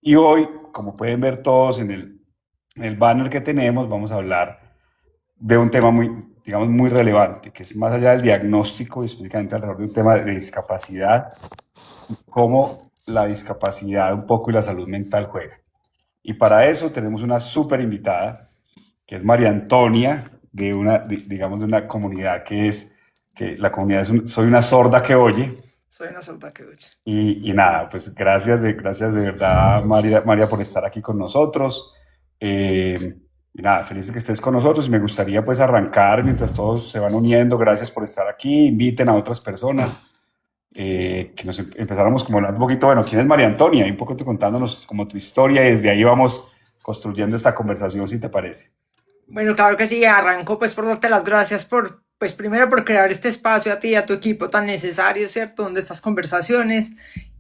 Y hoy, como pueden ver todos en el banner que tenemos, vamos a hablar de un tema muy, digamos, muy relevante, que es más allá del diagnóstico y específicamente alrededor de un tema de discapacidad, cómo la discapacidad un poco y la salud mental juega. Y para eso tenemos una súper invitada, que es María Antonia, de una, digamos, de una comunidad que la comunidad Soy una sorda que oye. Soy una sorda que oye. Y nada, pues gracias de verdad, María, por estar aquí con nosotros. Y nada, felices que estés con nosotros y me gustaría pues arrancar mientras todos se van uniendo. Gracias por estar aquí, inviten a otras personas. Que nos empezáramos como hablando un poquito, bueno, ¿quién es María Antonia? Y un poco tú contándonos como tu historia y desde ahí vamos construyendo esta conversación, si te parece. Bueno, claro que sí, arranco pues por darte las gracias por, pues primero por crear este espacio a ti y a tu equipo tan necesario, ¿cierto? Donde estas conversaciones.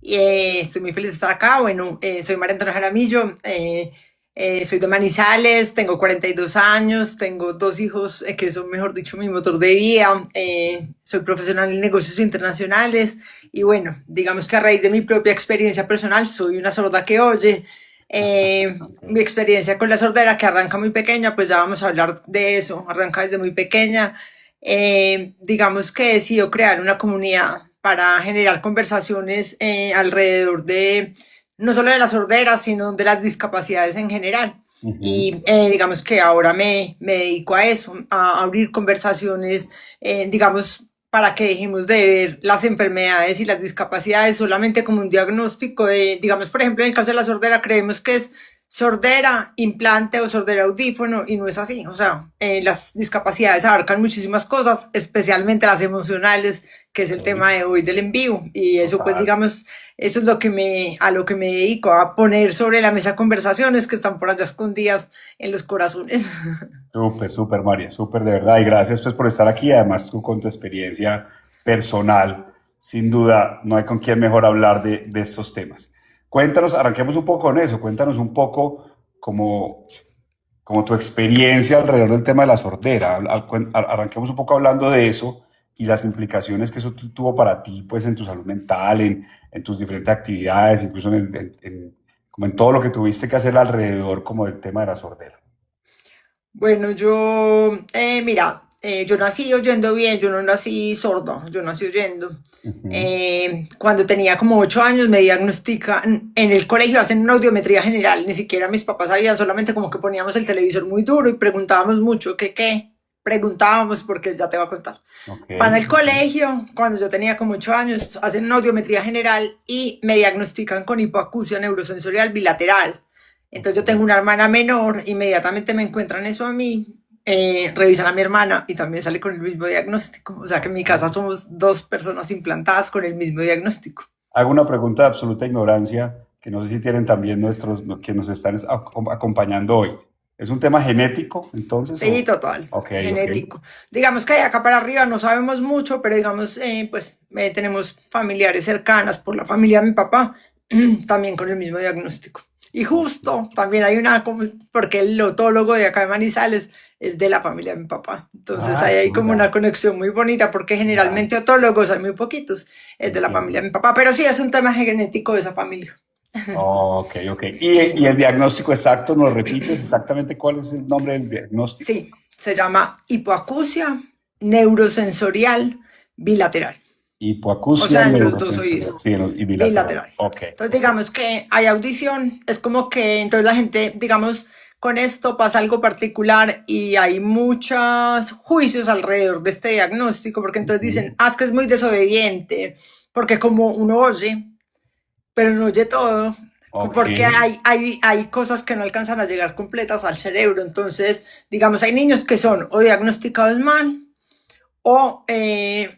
Y estoy muy feliz de estar acá. Bueno, soy María Antonia Jaramillo, soy de Manizales, tengo 42 años, tengo dos hijos que son, mejor dicho, mi motor de vida. Soy profesional en negocios internacionales y bueno, digamos que a raíz de mi propia experiencia personal, soy una sorda que oye. Mi Okay. experiencia con la sordera, que arranca muy pequeña, pues ya vamos a hablar de eso, arranca desde muy pequeña. Digamos que he decidido crear una comunidad para generar conversaciones alrededor de no solo de la sordera, sino de las discapacidades en general. Ujú. Y digamos que ahora me dedico a eso, a abrir conversaciones, digamos, para que dejemos de ver las enfermedades y las discapacidades solamente como un diagnóstico de, digamos, por ejemplo, en el caso de la sordera, creemos que es sordera, implante o sordera audífono, y no es así. O sea, las discapacidades abarcan muchísimas cosas, especialmente las emocionales, que es el tema Ok. de hoy del envío. Y eso, pues, Total. digamos, eso es a lo que me dedico, a poner sobre la mesa conversaciones que están por allá escondidas en los corazones. Súper, súper, María, súper de verdad. Y gracias pues por estar aquí. Además, tú con tu experiencia personal, sin duda, no hay con quién mejor hablar de estos temas. Cuéntanos, arranquemos un poco con eso. Cuéntanos un poco como tu experiencia alrededor del tema de la sordera. Arranquemos un poco hablando de eso y las implicaciones que eso tuvo para ti, pues en tu salud mental, en tus diferentes actividades, incluso como en todo lo que tuviste que hacer alrededor como del tema de la sordera. Bueno, mira, yo nací oyendo bien, yo no nací sordo, yo nací oyendo. Ujú. Cuando tenía como 8 años me diagnostican en el colegio, hacen una audiometría general, ni siquiera mis papás sabían, solamente como que poníamos el televisor muy duro y preguntábamos mucho, ¿qué? Preguntábamos porque ya te voy a contar. Ok, Van al ok. colegio, cuando yo tenía como 8 años, hacen una audiometría general y me diagnostican con hipoacusia neurosensorial bilateral. Entonces yo tengo Ok. una hermana menor, inmediatamente me encuentran eso a mí, revisan a mi hermana y también sale con el mismo diagnóstico. O sea que en mi casa somos dos personas implantadas con el mismo diagnóstico. Hago una pregunta de absoluta ignorancia que no sé si tienen también nuestros que nos están acompañando hoy. ¿Es un tema genético entonces? Sí, total, Ok, ok. genético. Digamos que de acá para arriba no sabemos mucho, pero digamos, pues tenemos familiares cercanas por la familia de mi papá, también con el mismo diagnóstico. Y justo también hay porque el otólogo de acá de Manizales es de la familia de mi papá. Entonces Ah, ahí hay como una mira, conexión muy bonita, porque ya, generalmente otólogos hay muy poquitos, es de la familia entiendo. de mi papá, pero sí es un tema genético de esa familia. Ok, ok. ¿Y el diagnóstico exacto, nos repites exactamente cuál es el nombre del diagnóstico? Sí, se llama hipoacusia neurosensorial bilateral. O Hipoacusia sea, en los dos neurosensorial, oídos. sí, y bilateral. Bilateral. Ok, Entonces, ok. digamos que hay audición, es como que entonces la gente, digamos, con esto pasa algo particular y hay muchos juicios alrededor de este diagnóstico, porque entonces Ujú. dicen, es que es muy desobediente, porque como uno oye, pero no oye todo, Ok, porque hay cosas que no alcanzan a llegar completas al cerebro. Entonces, digamos, hay niños que son o diagnosticados mal, o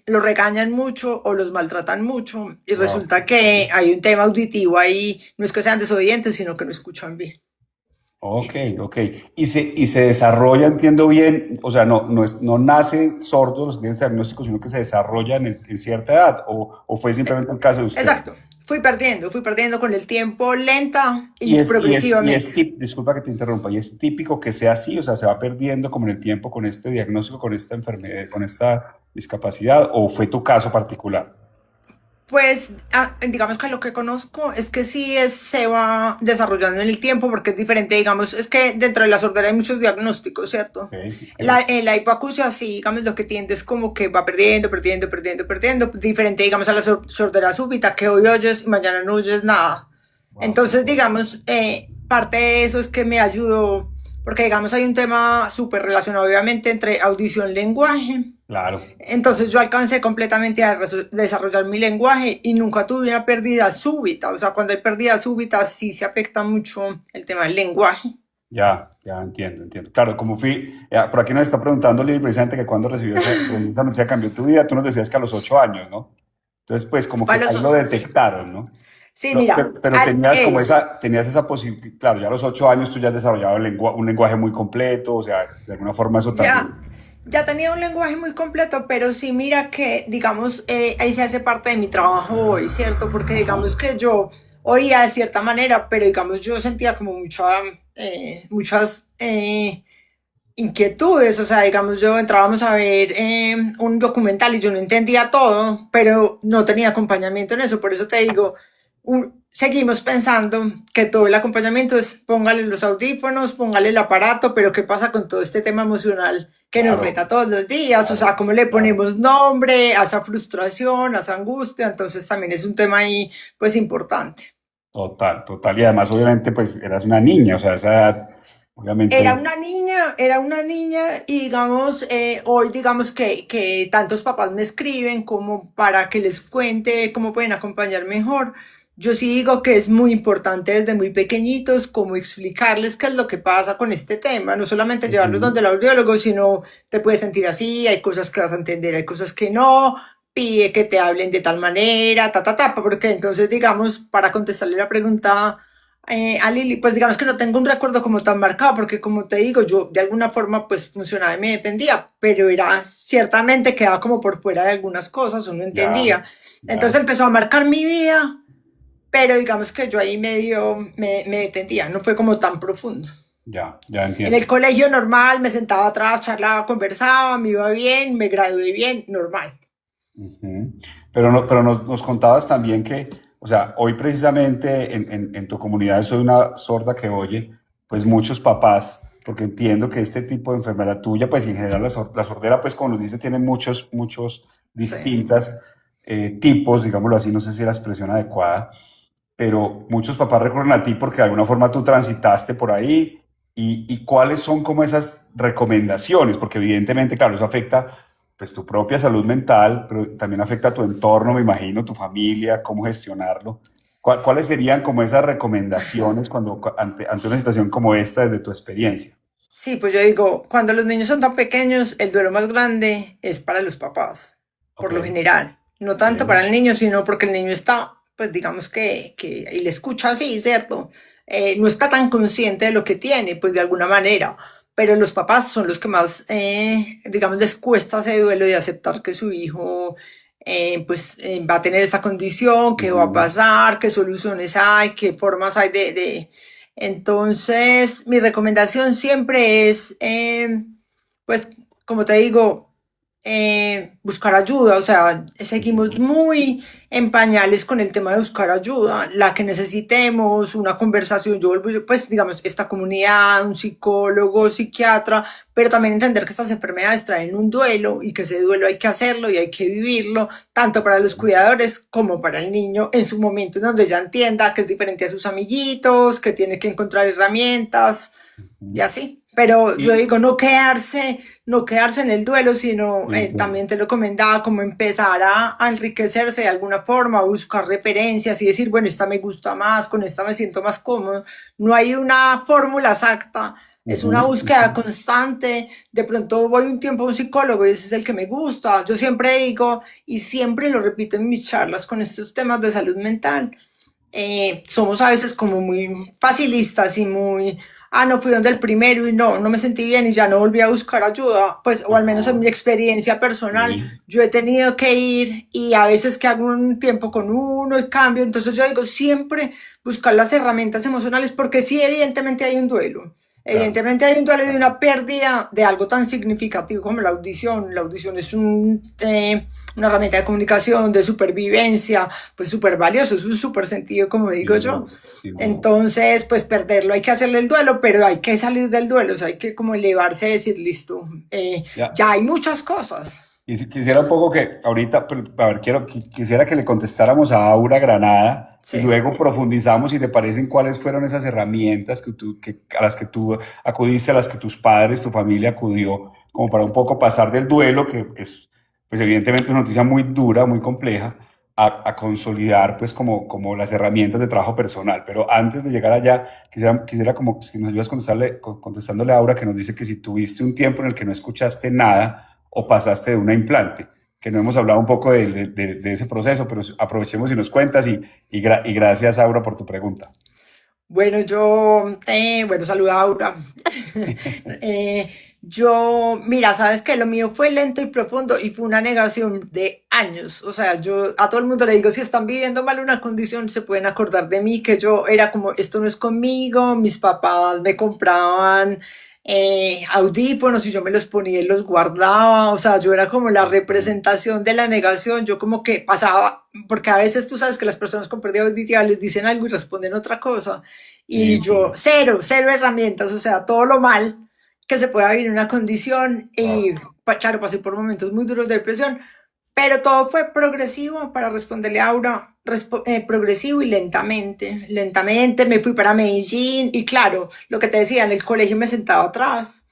los regañan mucho o los maltratan mucho y wow, resulta que hay un tema auditivo ahí, no es que sean desobedientes, sino que no escuchan bien. ok, ok. Y se desarrolla, entiendo bien, o sea, no nace sordo los que tienen este diagnóstico, sino que se desarrolla en cierta edad, o fue simplemente el caso de usted. Exacto, fui perdiendo con el tiempo lenta y progresivamente. Disculpa que te interrumpa, y es típico que sea así, o sea, se va perdiendo como en el tiempo con este diagnóstico, con esta enfermedad, con esta discapacidad, o fue tu caso particular. Pues digamos que lo que conozco es que sí se va desarrollando en el tiempo porque es diferente, digamos, es que dentro de la sordera hay muchos diagnósticos, Ok, ¿cierto? ok. La hipoacusia sí, digamos, lo que tiende es como que va perdiendo, perdiendo, perdiendo, perdiendo, diferente, digamos, a la sordera súbita, que hoy oyes y mañana no oyes nada. Wow, qué Entonces, fuerte. digamos, parte de eso es que me ayudó, porque digamos hay un tema súper relacionado obviamente entre audición y lenguaje. Claro. Entonces yo alcancé completamente a desarrollar mi lenguaje y nunca tuve una pérdida súbita. O sea, cuando hay pérdida súbita sí se afecta mucho el tema del lenguaje. Ya, ya entiendo, entiendo. Claro, como fui, por aquí nos está preguntando Lili precisamente que cuando recibió esa noticia cambió tu vida, tú nos decías que a los 8 años, ¿no? Entonces, pues como Fue a que ahí los, lo sí, detectaron, ¿no? sí, mira, Pero tenías como esa, tenías esa posibilidad, claro, ya a los 8 años tú ya has desarrollado un lenguaje muy completo, o sea, de alguna forma eso ya, también. ya tenía un lenguaje muy completo, pero sí mira que, digamos, ahí se hace parte de mi trabajo hoy, ¿cierto? Porque Ajá, digamos que yo oía de cierta manera, pero digamos yo sentía como muchas inquietudes, o sea, digamos, yo entrábamos a ver un documental y yo no entendía todo, pero no tenía acompañamiento en eso, por eso te digo, seguimos pensando que todo el acompañamiento es póngale los audífonos, póngale el aparato, pero ¿qué pasa con todo este tema emocional que nos claro, reta todos los días? O sea, claro, ¿cómo le claro. ponemos nombre a esa frustración, a esa angustia? Entonces también es un tema ahí, pues, importante. Total, total. Y además, obviamente, pues eras una niña, o sea, esa edad, obviamente, Era una niña y digamos, hoy digamos que tantos papás me escriben como para que les cuente cómo pueden acompañar mejor. Yo sí digo que es muy importante desde muy pequeñitos como explicarles qué es lo que pasa con este tema, no solamente llevarlos ujú, donde el audiólogo, sino te puedes sentir así, hay cosas que vas a entender, hay cosas que no, pide que te hablen de tal manera, porque entonces digamos, para contestarle la pregunta a Lili, pues digamos que no tengo un recuerdo como tan marcado, porque como te digo, yo de alguna forma pues funcionaba y me dependía, pero era ciertamente quedaba como por fuera de algunas cosas o no ya, entendía. Entonces ya, empezó a marcar mi vida, pero digamos que yo ahí me dependía, no fue como tan profundo. ya En entiendo. el colegio normal me sentaba atrás, charlaba, conversaba, me iba bien, me gradué bien, normal. Ujú. Pero, no, pero nos contabas también que, o sea, hoy precisamente en tu comunidad soy una sorda que oye, pues muchos papás, porque entiendo que este tipo de enfermedad tuya, pues y en general la sordera, pues como nos dice, tiene muchos Sí. distintas tipos, digámoslo así, no sé si es la expresión adecuada, pero muchos papás recurren a ti porque de alguna forma tú transitaste por ahí y cuáles son como esas recomendaciones, porque evidentemente, claro, eso afecta pues tu propia salud mental, pero también afecta a tu entorno, me imagino, tu familia, cómo gestionarlo. ¿Cuáles serían como esas recomendaciones ante una situación como esta desde tu experiencia? Sí, pues yo digo, cuando los niños son tan pequeños, el duelo más grande es para los papás, Ok, por lo general. No ok, tanto para el niño, sino porque el niño está, pues digamos y le escucha así, ¿cierto? No está tan consciente de lo que tiene, pues de alguna manera. Pero los papás son los que más, digamos, les cuesta ese duelo de aceptar que su hijo, va a tener esta condición, qué va a ujú, pasar, qué soluciones hay, qué formas hay entonces, mi recomendación siempre es, pues, como te digo, buscar ayuda. O sea, seguimos ujú, muy en pañales con el tema de buscar ayuda, la que necesitemos, una conversación. Yo vuelvo, pues, digamos, esta comunidad, un psicólogo, psiquiatra, pero también entender que estas enfermedades traen un duelo y que ese duelo hay que hacerlo y hay que vivirlo, tanto para los cuidadores como para el niño en su momento en donde ya entienda que es diferente a sus amiguitos, que tiene que encontrar herramientas y ujú. así. Pero yo Y digo, no quedarse en el duelo, sino entiendo. también te lo comentaba, como empezar a enriquecerse de alguna forma, a buscar referencias y decir, bueno, esta me gusta más, con esta me siento más cómodo. No hay una fórmula exacta, es Ujú, una ujú. búsqueda constante. De pronto voy un tiempo a un psicólogo y ese es el que me gusta. Yo siempre digo, y siempre lo repito en mis charlas con estos temas de salud mental, somos a veces como muy facilistas y muy, no fui donde el primero y no me sentí bien y ya no volví a buscar ayuda, pues, o al menos en Ajá, mi experiencia personal, sí, yo he tenido que ir y a veces que hago un tiempo con uno y cambio, entonces yo digo siempre buscar las herramientas emocionales porque sí, evidentemente hay un duelo. claro. Evidentemente hay un duelo de una pérdida de algo tan significativo como la audición. La audición es una herramienta de comunicación, de supervivencia, pues súper valioso, es un súper sentido, como digo Sin yo. duda, sin duda. Entonces, pues perderlo, hay que hacerle el duelo, pero hay que salir del duelo, o sea, hay que como elevarse y decir, listo, Ya, ya hay muchas cosas. y si quisiera un poco que ahorita, a ver, quisiera que le contestáramos a Aura Granada y Sí. luego profundizamos si te parecen cuáles fueron esas herramientas a las que tú acudiste, a las que tus padres, tu familia acudió, como para un poco pasar del duelo, que es, pues evidentemente una noticia muy dura, muy compleja, a consolidar pues como las herramientas de trabajo personal. Pero antes de llegar allá, quisiera como si nos ayudas contestándole a Aura, que nos dice que si tuviste un tiempo en el que no escuchaste nada, o pasaste de una implante, que no hemos hablado un poco de ese proceso, pero aprovechemos y nos cuentas y gracias, Aura, por tu pregunta. Bueno, bueno, saluda Aura. Eh, mira, sabes que lo mío fue lento y profundo y fue una negación de años. O sea, yo a todo el mundo le digo, si están viviendo mal una condición, se pueden acordar de mí, que yo era como, esto no es conmigo, mis papás me compraban audífonos y yo me los ponía y los guardaba. O sea, yo era como la representación de la negación. Yo como que pasaba, porque a veces tú sabes que las personas con pérdida auditiva les dicen algo y responden otra cosa. Y Sí, yo, sí. cero herramientas, o sea, todo lo mal que se pueda vivir en una condición. Wow. Y claro, pasé por momentos muy duros de depresión, pero todo fue progresivo para responderle a Aura, progresivo y lentamente. Lentamente me fui para Medellín y claro, lo que te decía, en el colegio me sentaba atrás,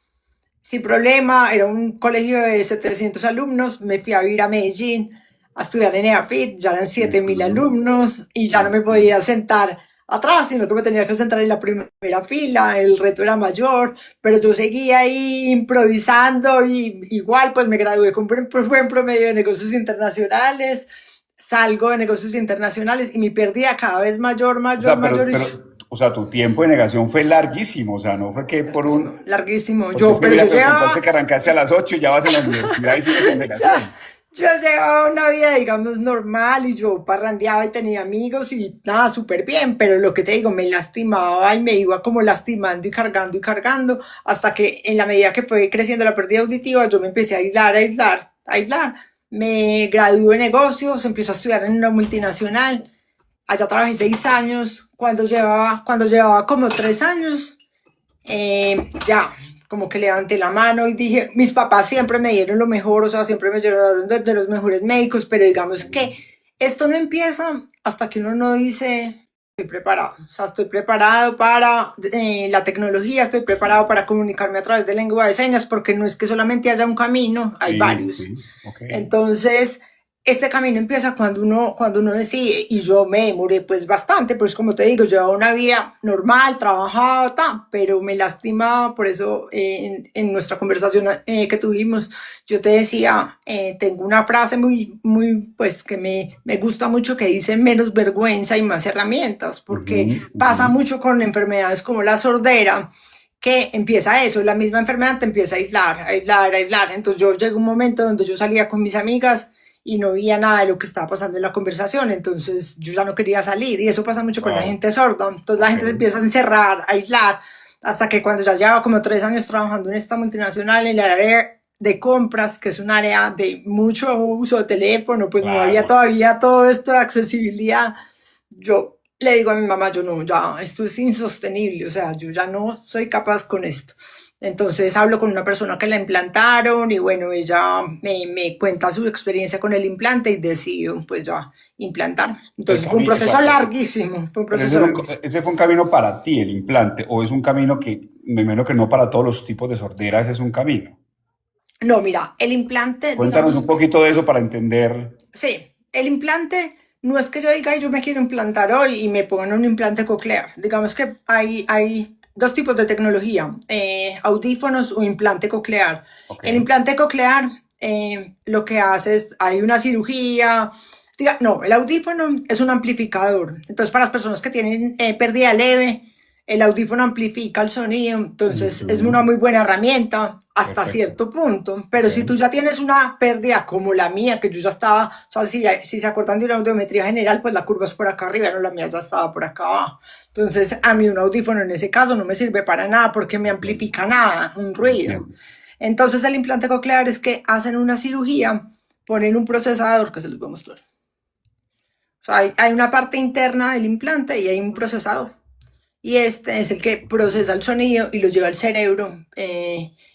sin problema, era un colegio de 700 alumnos, me fui a vivir a Medellín a estudiar en EAFIT, ya eran 7.000 Ujú, alumnos y ya no me ujú. podía sentar atrás, sino que me tenía que sentar en la primera fila, el reto era mayor, pero yo seguía ahí improvisando y igual pues me gradué con buen promedio de negocios internacionales, salgo de negocios internacionales y mi pérdida cada vez mayor, O mayor, sea, mayor y o sea, tu tiempo de negación fue larguísimo, o sea, no fue que larguísimo, larguísimo. porque es que Pero mira yo que me contaste llevaba que arrancaste a las 8 y ya vas en la universidad y sigues en ya, negación. yo llevaba una vida, digamos, normal y yo parrandeaba y tenía amigos y nada, súper bien, pero lo que te digo, me lastimaba y me iba como lastimando y cargando, hasta que en la medida que fue creciendo la pérdida auditiva, yo me empecé a aislar, aislar. Me gradué de negocios, empecé a estudiar en una multinacional, allá trabajé 6 años, cuando llevaba como 3 años, ya, como que levanté la mano y dije, mis papás siempre me dieron lo mejor, o sea, siempre me llevaron de los mejores médicos, pero digamos que esto no empieza hasta que uno no dice, estoy preparado, o sea, estoy preparado para la tecnología, estoy preparado para comunicarme a través de lengua de señas, porque no es que solamente haya un camino, hay Sí, varios. sí, ok. Entonces, este camino empieza cuando uno decide, y yo me demoré pues bastante, pues como te digo, llevaba una vida normal, trabajaba, pero me lastimaba, por eso en nuestra conversación que tuvimos, yo te decía, tengo una frase pues que me gusta mucho que dice menos vergüenza y más herramientas, Ujú, porque ujú. pasa mucho con enfermedades como la sordera, que empieza eso, la misma enfermedad te empieza a aislar, aislar, aislar. Entonces yo llegué a un momento donde yo salía con mis amigas y no veía nada de lo que estaba pasando en la conversación, entonces yo ya no quería salir y eso pasa mucho con la Wow, gente sorda, entonces la ok. gente se empieza a encerrar, a aislar, hasta que cuando ya llevaba como 3 años trabajando en esta multinacional, en el área de compras, que es un área de mucho uso de teléfono, pues no había Claro. todavía todo esto de accesibilidad, yo le digo a mi mamá, yo no, ya, esto es insostenible, o sea, yo ya no soy capaz con esto. Entonces hablo con una persona que la implantaron y bueno, ella me cuenta su experiencia con el implante y decido pues ya implantarme. Entonces fue un proceso Exacto. larguísimo, fue un Pero proceso larguísimo. ese fue un camino para ti, el implante, o es un camino que, me imagino que no para todos los tipos de sordera, ese es un camino. No, mira, el implante, Cuéntanos digamos, un poquito de eso para entender. sí, el implante no es que yo diga, yo me quiero implantar hoy y me pongan un implante coclear. Digamos que hay dos tipos de tecnología, audífonos o implante coclear. Ok, El implante coclear lo que hace es, hay una cirugía, no, el audífono es un amplificador. Entonces, para las personas que tienen pérdida leve, el audífono amplifica el sonido, entonces es Ujú. una muy buena herramienta hasta Perfecto. cierto punto, pero si tú Ok. ya tienes una pérdida como la mía, que yo ya estaba, o sea, si se acuerdan de una audiometría general, pues la curva es por acá arriba, no, la mía ya estaba por acá abajo. Entonces, a mí un audífono en ese caso no me sirve para nada porque me Entiendo, amplifica nada, un ruido. entiendo. Entonces, el implante coclear es que hacen una cirugía, ponen un procesador que se los voy a mostrar. O sea, hay una parte interna del implante y hay un procesador. Y este es el que procesa el sonido y lo lleva al cerebro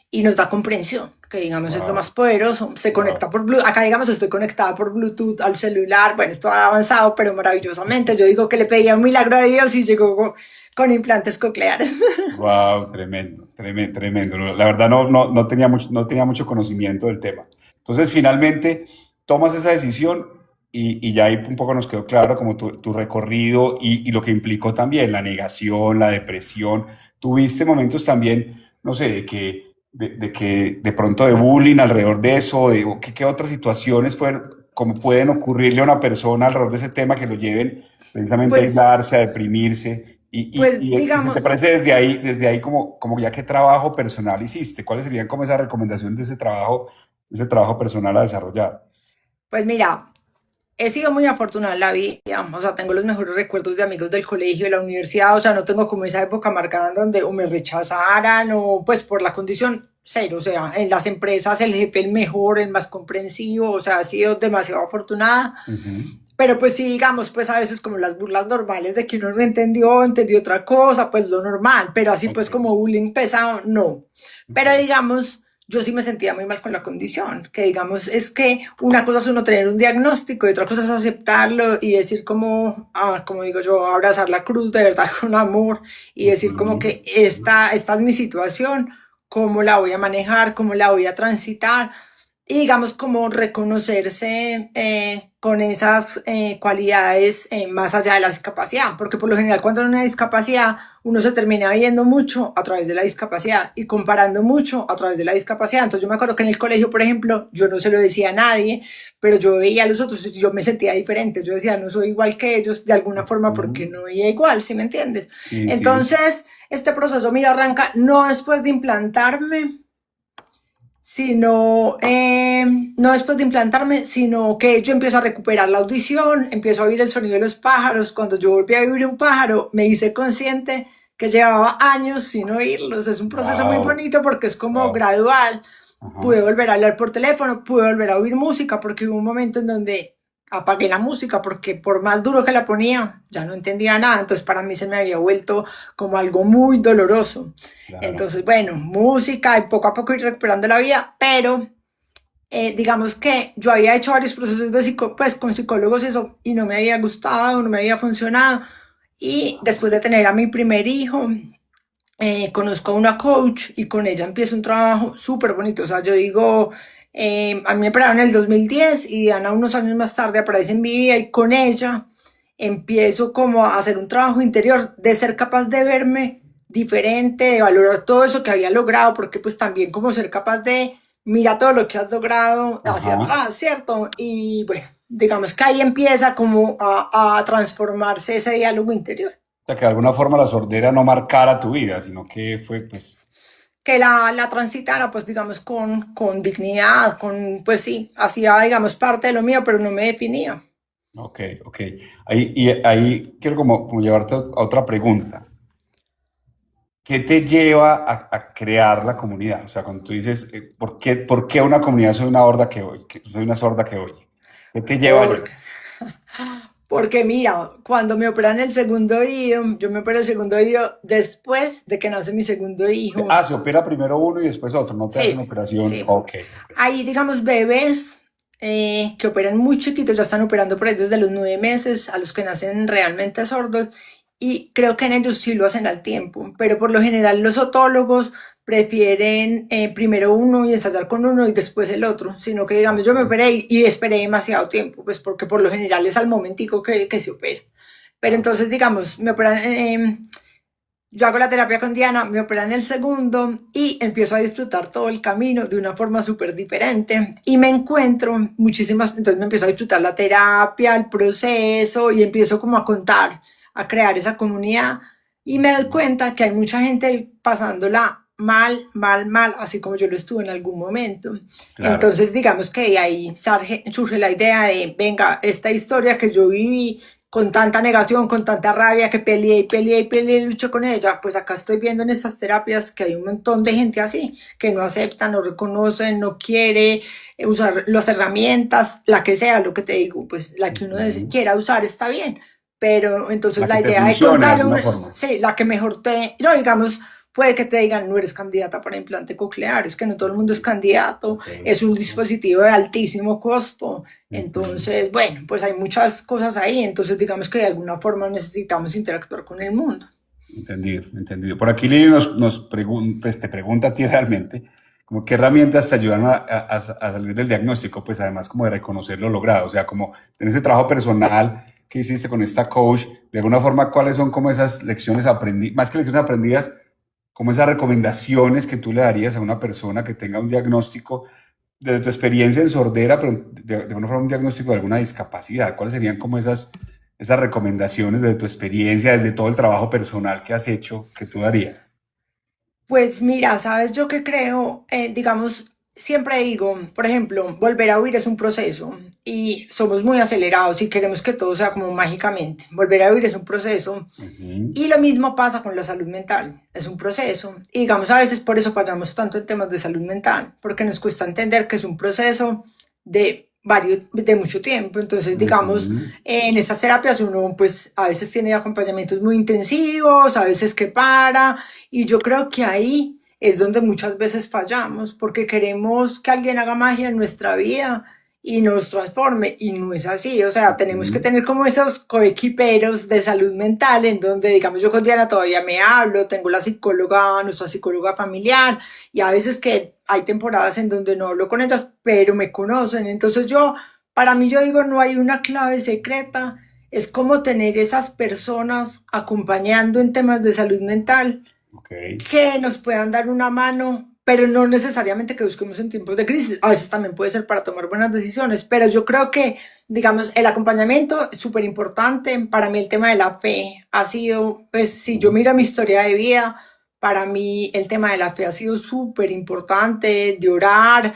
y nos da comprensión, que digamos es lo más Wow, poderoso. Se wow. conecta por Bluetooth. Acá digamos estoy conectada por Bluetooth al celular. Bueno, esto ha avanzado, pero maravillosamente. Yo digo que le pedía un milagro a Dios y llegó con implantes cocleares. Wow, tremendo, tremendo, tremendo. La verdad no tenía mucho conocimiento del tema. Entonces, finalmente, tomas esa decisión y ya ahí un poco nos quedó claro como tu recorrido y lo que implicó también la negación, la depresión. Tuviste momentos también, no sé, de que de pronto de bullying alrededor de eso, o qué otras situaciones fueron, como pueden ocurrirle a una persona alrededor de ese tema que lo lleven precisamente a Pues, aislarse, a deprimirse. pues Y si digamos, te parece desde ahí como ya qué trabajo personal hiciste, ¿cuáles serían como esas recomendaciones de ese trabajo personal a desarrollar? pues mira, he sido muy afortunada en la vida, o sea, tengo los mejores recuerdos de amigos del colegio, de la universidad, o sea, no tengo como esa época marcada en donde o me rechazaran o pues por la condición cero, o sea, en las empresas el jefe el mejor, el más comprensivo, o sea, he sido demasiado afortunada, Ujú. pero pues sí, digamos, pues a veces como las burlas normales de que uno no entendió otra cosa, pues lo normal, pero así Ok, pues como bullying pesado, no. ok. Pero digamos, yo sí me sentía muy mal con la condición, que digamos, es que una cosa es uno tener un diagnóstico y otra cosa es aceptarlo y decir como, como digo yo, abrazar la cruz de verdad con amor y decir como Ujú. que esta es mi situación, cómo la voy a manejar, cómo la voy a transitar y digamos como reconocerse con esas cualidades más allá de la discapacidad, porque por lo general cuando hay una discapacidad uno se termina viendo mucho a través de la discapacidad y comparando mucho a través de la discapacidad. Entonces yo me acuerdo que en el colegio, por ejemplo, yo no se lo decía a nadie, pero yo veía a los otros y yo me sentía diferente. Yo decía, no soy igual que ellos de alguna forma porque Ujú. no veía igual, ¿sí me entiendes? Sí, sí. Entonces, este proceso mío arranca no después de implantarme, sino no después de implantarme, sino que yo empiezo a recuperar la audición, empiezo a oír el sonido de los pájaros. Cuando yo volví a oír un pájaro, me hice consciente que llevaba años sin oírlos. Es un proceso muy Wow, bonito porque es como wow. gradual. Ajá. Pude volver a hablar por teléfono, pude volver a oír música porque hubo un momento en donde apagué la música porque por más duro que la ponía, ya no entendía nada. Entonces para mí se me había vuelto como algo muy doloroso. Claro. Entonces, bueno, música y poco a poco ir recuperando la vida, pero digamos que yo había hecho varios procesos de pues con psicólogos y eso, y no me había gustado, no me había funcionado. Y después de tener a mi primer hijo, conozco a una coach y con ella empiezo un trabajo súper bonito. O sea, yo digo, a mí me operaron en el 2010 y Diana unos años más tarde aparece en mi vida y con ella empiezo como a hacer un trabajo interior de ser capaz de verme diferente, de valorar todo eso que había logrado, porque pues también como ser capaz de mira todo lo que has logrado hacia Ajá. atrás, ¿cierto? Y bueno, digamos que ahí empieza como a transformarse ese diálogo interior. O sea, que de alguna forma la sordera no marcara tu vida, sino que fue, pues, Que la transitara, pues digamos, con dignidad, con, pues sí, hacía, digamos, parte de lo mío, pero no me definía. ok, ok. Ahí quiero como llevarte a otra pregunta. ¿Qué te lleva a crear la comunidad? O sea, cuando tú dices, por qué una comunidad soy una horda que oye, que soy una sorda que oye? ¿Qué te lleva allá? Porque, porque mira, cuando me operan el segundo oído, yo me operé el segundo oído después de que nace mi segundo hijo. Se opera primero uno y después otro, no te hacen Sí, operación. sí. Ok, ok. Hay, digamos, bebés que operan muy chiquitos, ya están operando por ahí desde los 9 meses, a los que nacen realmente sordos, y creo que en ellos sí lo hacen al tiempo, pero por lo general los otólogos prefieren primero uno y ensayar con uno y después el otro, sino que digamos Ok. yo me operé y esperé demasiado tiempo, pues porque por lo general es al momentico que se opera. Pero Ah, entonces, digamos, me operan yo hago la terapia con Diana, me operan el segundo y empiezo a disfrutar todo el camino de una forma súper diferente y me encuentro muchísimas, entonces me empiezo a disfrutar la terapia, el proceso y empiezo como a contar, a crear esa comunidad Y me doy cuenta que hay mucha gente pasándola mal, mal, mal, así como yo lo estuve en algún momento. Claro. Entonces, digamos que de ahí surge la idea de, venga, esta historia que yo viví con tanta negación, con tanta rabia, que peleé y peleé y peleé y luché con ella, pues acá estoy viendo en estas terapias que hay un montón de gente así, que no acepta, no reconoce, no quiere usar las herramientas, la que sea, lo que te digo, pues la que uno Ujú. quiera usar está bien, pero entonces La que la te idea de funcione de contar, alguna forma. sí, la que mejor te, no, digamos, puede que te digan, no eres candidata para implante coclear, es que no todo el mundo es candidato, Ok. es un dispositivo de altísimo costo, Ujú. entonces, bueno, pues hay muchas cosas ahí, entonces digamos que de alguna forma necesitamos interactuar con el mundo. Entendido, entendido. Por aquí Lili pues, te pregunta a ti realmente, como qué herramientas te ayudan a salir del diagnóstico, pues además como de reconocer lo logrado, o sea, como en ese trabajo personal que hiciste con esta coach, de alguna forma, ¿cuáles son como esas lecciones aprendidas, más que lecciones aprendidas, como esas recomendaciones que tú le darías a una persona que tenga un diagnóstico, desde tu experiencia en sordera, pero de alguna forma un diagnóstico de alguna discapacidad? ¿Cuáles serían como esas recomendaciones desde tu experiencia, desde todo el trabajo personal que has hecho, que tú darías? Pues mira, sabes, yo que creo, digamos, siempre digo, por ejemplo, volver a huir es un proceso y somos muy acelerados y queremos que todo sea como mágicamente. Volver a huir es un proceso Ujú. y lo mismo pasa con la salud mental, es un proceso. Y digamos, a veces por eso fallamos tanto en temas de salud mental, porque nos cuesta entender que es un proceso de mucho tiempo. Entonces, digamos, Ujú. en estas terapias uno pues a veces tiene acompañamientos muy intensivos, a veces que para, y yo creo que ahí es donde muchas veces fallamos, porque queremos que alguien haga magia en nuestra vida y nos transforme, y no es así, o sea, tenemos que Ujú. tener como esos coequiperos de salud mental, en donde, digamos, yo con Diana todavía me hablo, tengo la psicóloga, nuestra psicóloga familiar, y a veces que hay temporadas en donde no hablo con ellas, pero me conocen, entonces yo, para mí yo digo, no hay una clave secreta, es como tener esas personas acompañando en temas de salud mental Ok. que nos puedan dar una mano, pero no necesariamente que busquemos en tiempos de crisis. A veces también puede ser para tomar buenas decisiones, pero yo creo que, digamos, el acompañamiento es súper importante. Para mí el tema de la fe ha sido, pues si yo Ujú. miro mi historia de vida, para mí el tema de la fe ha sido súper importante, de orar,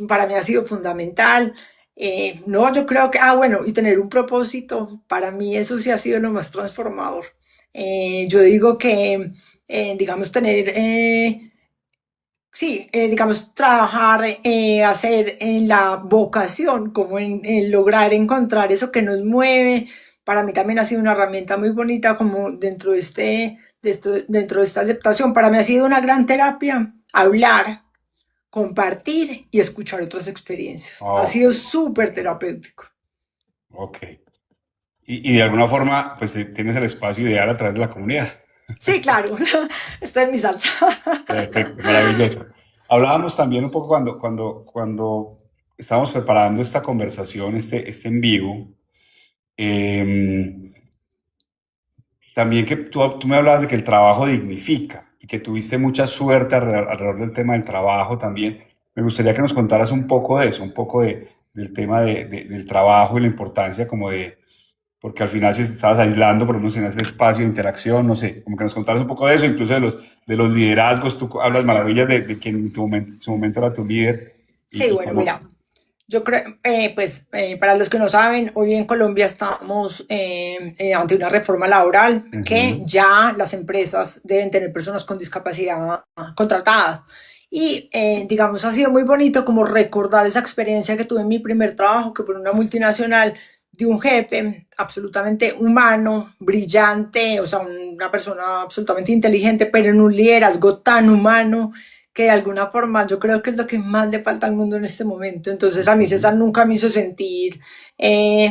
para mí ha sido fundamental. No, yo creo que, bueno, y tener un propósito, para mí eso sí ha sido lo más transformador. Yo digo que digamos, tener, sí, digamos, trabajar, hacer en la vocación, como en lograr encontrar eso que nos mueve. Para mí también ha sido una herramienta muy bonita como dentro de esta aceptación. Para mí ha sido una gran terapia hablar, compartir y escuchar otras experiencias. Ha Ok, sido súper terapéutico. ok. Y de alguna forma, pues tienes el espacio ideal a través de la comunidad. Sí, claro, estoy en mi salsa. Perfecto, maravilloso. Hablábamos también un poco cuando estábamos preparando esta conversación, este en vivo, eh, también que tú me hablabas de que el trabajo dignifica y que tuviste mucha suerte alrededor del tema del trabajo también. Me gustaría que nos contaras un poco de eso, un poco del tema del trabajo y la importancia como de, porque al final si te estabas aislando, por lo menos en ese espacio de interacción, no sé, como que nos contaras un poco de eso, incluso de los liderazgos, tú hablas maravillas de quien en su momento era tu líder Sí, y bueno, cómo. mira, yo creo, pues para los que no saben, hoy en Colombia estamos ante una reforma laboral que Ujú. ya las empresas deben tener personas con discapacidad contratadas. Y digamos, ha sido muy bonito como recordar esa experiencia que tuve en mi primer trabajo, que fue en una multinacional, de un jefe absolutamente humano, brillante, o sea, una persona absolutamente inteligente, pero en un liderazgo tan humano que de alguna forma yo creo que es lo que más le falta al mundo en este momento. Entonces a mí César Ujú. nunca me hizo sentir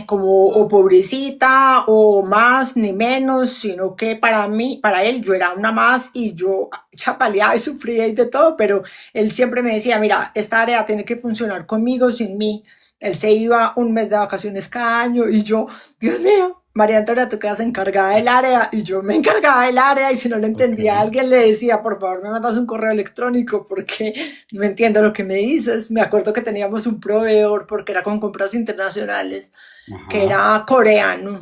como o pobrecita o más ni menos, sino que para mí, para él yo era una más y yo chapaleaba y sufría y de todo, pero él siempre me decía, mira, esta área tiene que funcionar conmigo, sin mí. Él se iba un mes de vacaciones cada año y yo, Dios mío, María Antonia, tú quedas encargada del área y yo me encargaba del área y si no le Ok. entendía a alguien le decía, por favor, me mandas un correo electrónico porque no entiendo lo que me dices. Me acuerdo que teníamos un proveedor porque era con compras internacionales que Ajá. era coreano,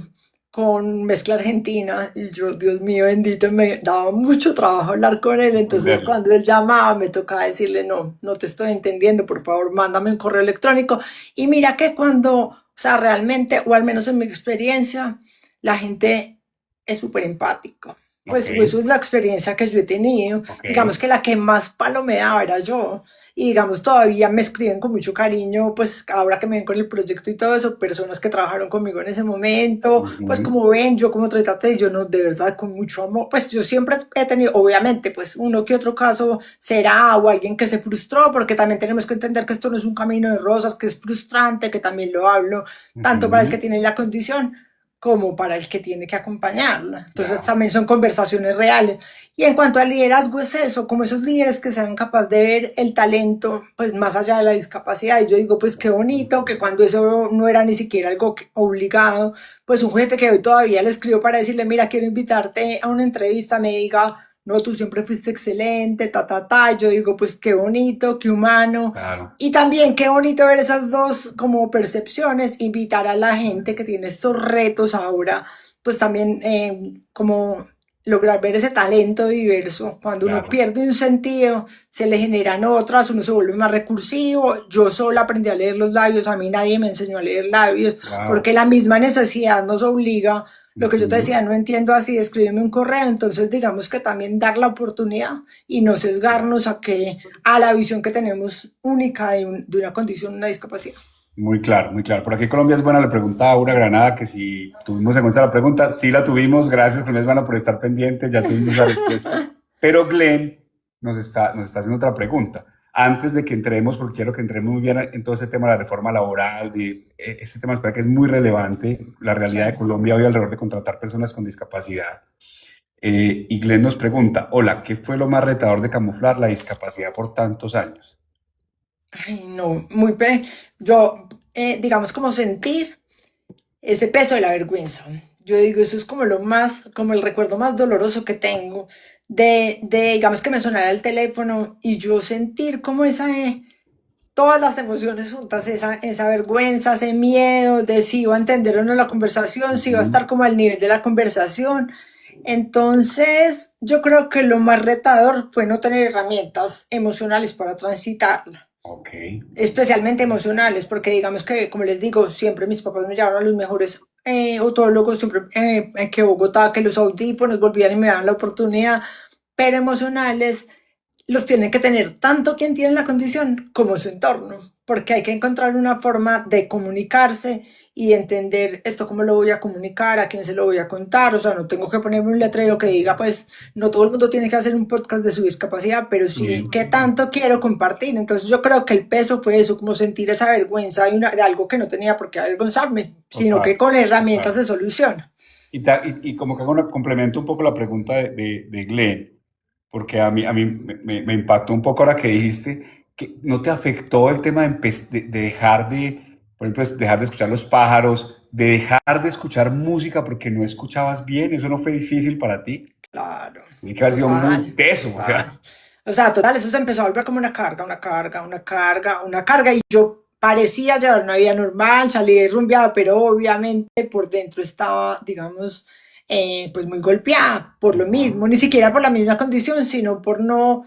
con mezcla argentina y yo, Dios mío bendito, me daba mucho trabajo hablar con él, entonces Entenderlo. cuando él llamaba me tocaba decirle, no, no te estoy entendiendo, por favor, mándame un correo electrónico. Y mira que cuando, o sea, realmente, o al menos en mi experiencia, la gente es súper empática. Ok, Pues eso es la experiencia que yo he tenido. ok. Digamos que la que más palo me daba era yo. Y digamos, todavía me escriben con mucho cariño, pues ahora que me ven con el proyecto y todo eso, personas que trabajaron conmigo en ese momento, pues Ujú, como ven, yo como trataste, yo no, de verdad, con mucho amor, pues yo siempre he tenido, obviamente, pues uno que otro caso será, o alguien que se frustró, porque también tenemos que entender que esto no es un camino de rosas, que es frustrante, que también lo hablo, tanto para el que ujú. tiene la condición como para el que tiene que acompañarla. Entonces Claro, también son conversaciones reales. Y en cuanto al liderazgo es eso, como esos líderes que sean capaces de ver el talento, pues más allá de la discapacidad. Y yo digo, pues qué bonito que cuando eso no era ni siquiera algo obligado, pues un jefe que hoy todavía le escribo para decirle, mira, quiero invitarte a una entrevista, me diga, no, tú siempre fuiste excelente, ta, ta, ta. Y yo digo, pues qué bonito, qué humano. claro. Y también qué bonito ver esas dos como percepciones, invitar a la gente que tiene estos retos ahora, pues también como lograr ver ese talento diverso. Cuando uno Claro, pierde un sentido, se le generan otras, uno se vuelve más recursivo. Yo solo aprendí a leer los labios, a mí nadie me enseñó a leer labios, wow. porque la misma necesidad nos obliga. Lo que yo te Ujú. decía, no entiendo así, escríbeme un correo, entonces digamos que también dar la oportunidad y no Claro. sesgarnos a la visión que tenemos única de una condición, una discapacidad. Muy claro, muy claro. Por aquí Colombia es buena, le preguntaba a Aura Granada que si tuvimos en cuenta la pregunta. Sí la tuvimos, gracias Colombia es buena por estar pendiente, ya tuvimos la respuesta. Pero Glenn nos está haciendo otra pregunta. Antes de que entremos, porque quiero que entremos muy bien en todo ese tema de la reforma laboral, ese tema que es muy relevante, la realidad de Sí. Colombia hoy alrededor de contratar personas con discapacidad. Y Glenn nos pregunta, hola, ¿qué fue lo más retador de camuflar la discapacidad por tantos años? Ay, no, muy yo, digamos, como sentir ese peso de la vergüenza. Yo digo, eso es como lo más, como el recuerdo más doloroso que tengo digamos, que me sonara el teléfono y yo sentir como todas las emociones juntas, esa vergüenza, ese miedo de si iba a entender o no la conversación, si iba a Ujú. estar como al nivel de la conversación. Entonces, yo creo que lo más retador fue no tener herramientas emocionales para transitarla, Ok. especialmente emocionales, porque digamos que, como les digo, siempre mis papás me llevaron a los mejores otólogos, siempre que Bogotá, que los audífonos volvían y me daban la oportunidad, pero emocionales los tiene que tener tanto quien tiene la condición como su entorno, porque hay que encontrar una forma de comunicarse y entender esto cómo lo voy a comunicar, a quién se lo voy a contar, o sea, no tengo que ponerme un letrero que diga, pues, no todo el mundo tiene que hacer un podcast de su discapacidad, pero sí Sí, qué tanto quiero compartir. Entonces yo creo que el peso fue eso, como sentir esa vergüenza de algo que no tenía por qué avergonzarme, sino que total, con herramientas total. se soluciona. Y como que complemento un poco la pregunta de Glenn, porque a mí me impactó un poco ahora que dijiste que no te afectó el tema de dejar de, por ejemplo, dejar de escuchar los pájaros, de dejar de escuchar música porque no escuchabas bien, eso no fue difícil para ti. Claro, Tiene que haber sido muy total, teso, o sea, total. O sea, total, eso se empezó a volver como una carga, una carga, una carga, una carga. Y yo parecía llevar una vida normal, salí rumbeada, pero obviamente por dentro estaba, digamos, pues muy golpeada por lo ajá, mismo, ni siquiera por la misma condición, sino por no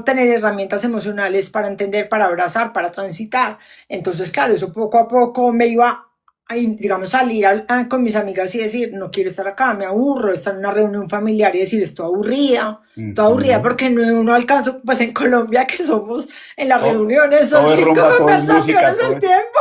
tener herramientas emocionales para entender, para abrazar, para transitar. Entonces, claro, eso poco a poco me iba digamos, salir con mis amigas y decir, no quiero estar acá, me aburro, estar en una reunión familiar y decir, estoy aburrida ujú. porque no alcanzo, pues en Colombia que somos en las Todo, reuniones, son todo es cinco rumba, todo es conversaciones música, todo al es... tiempo,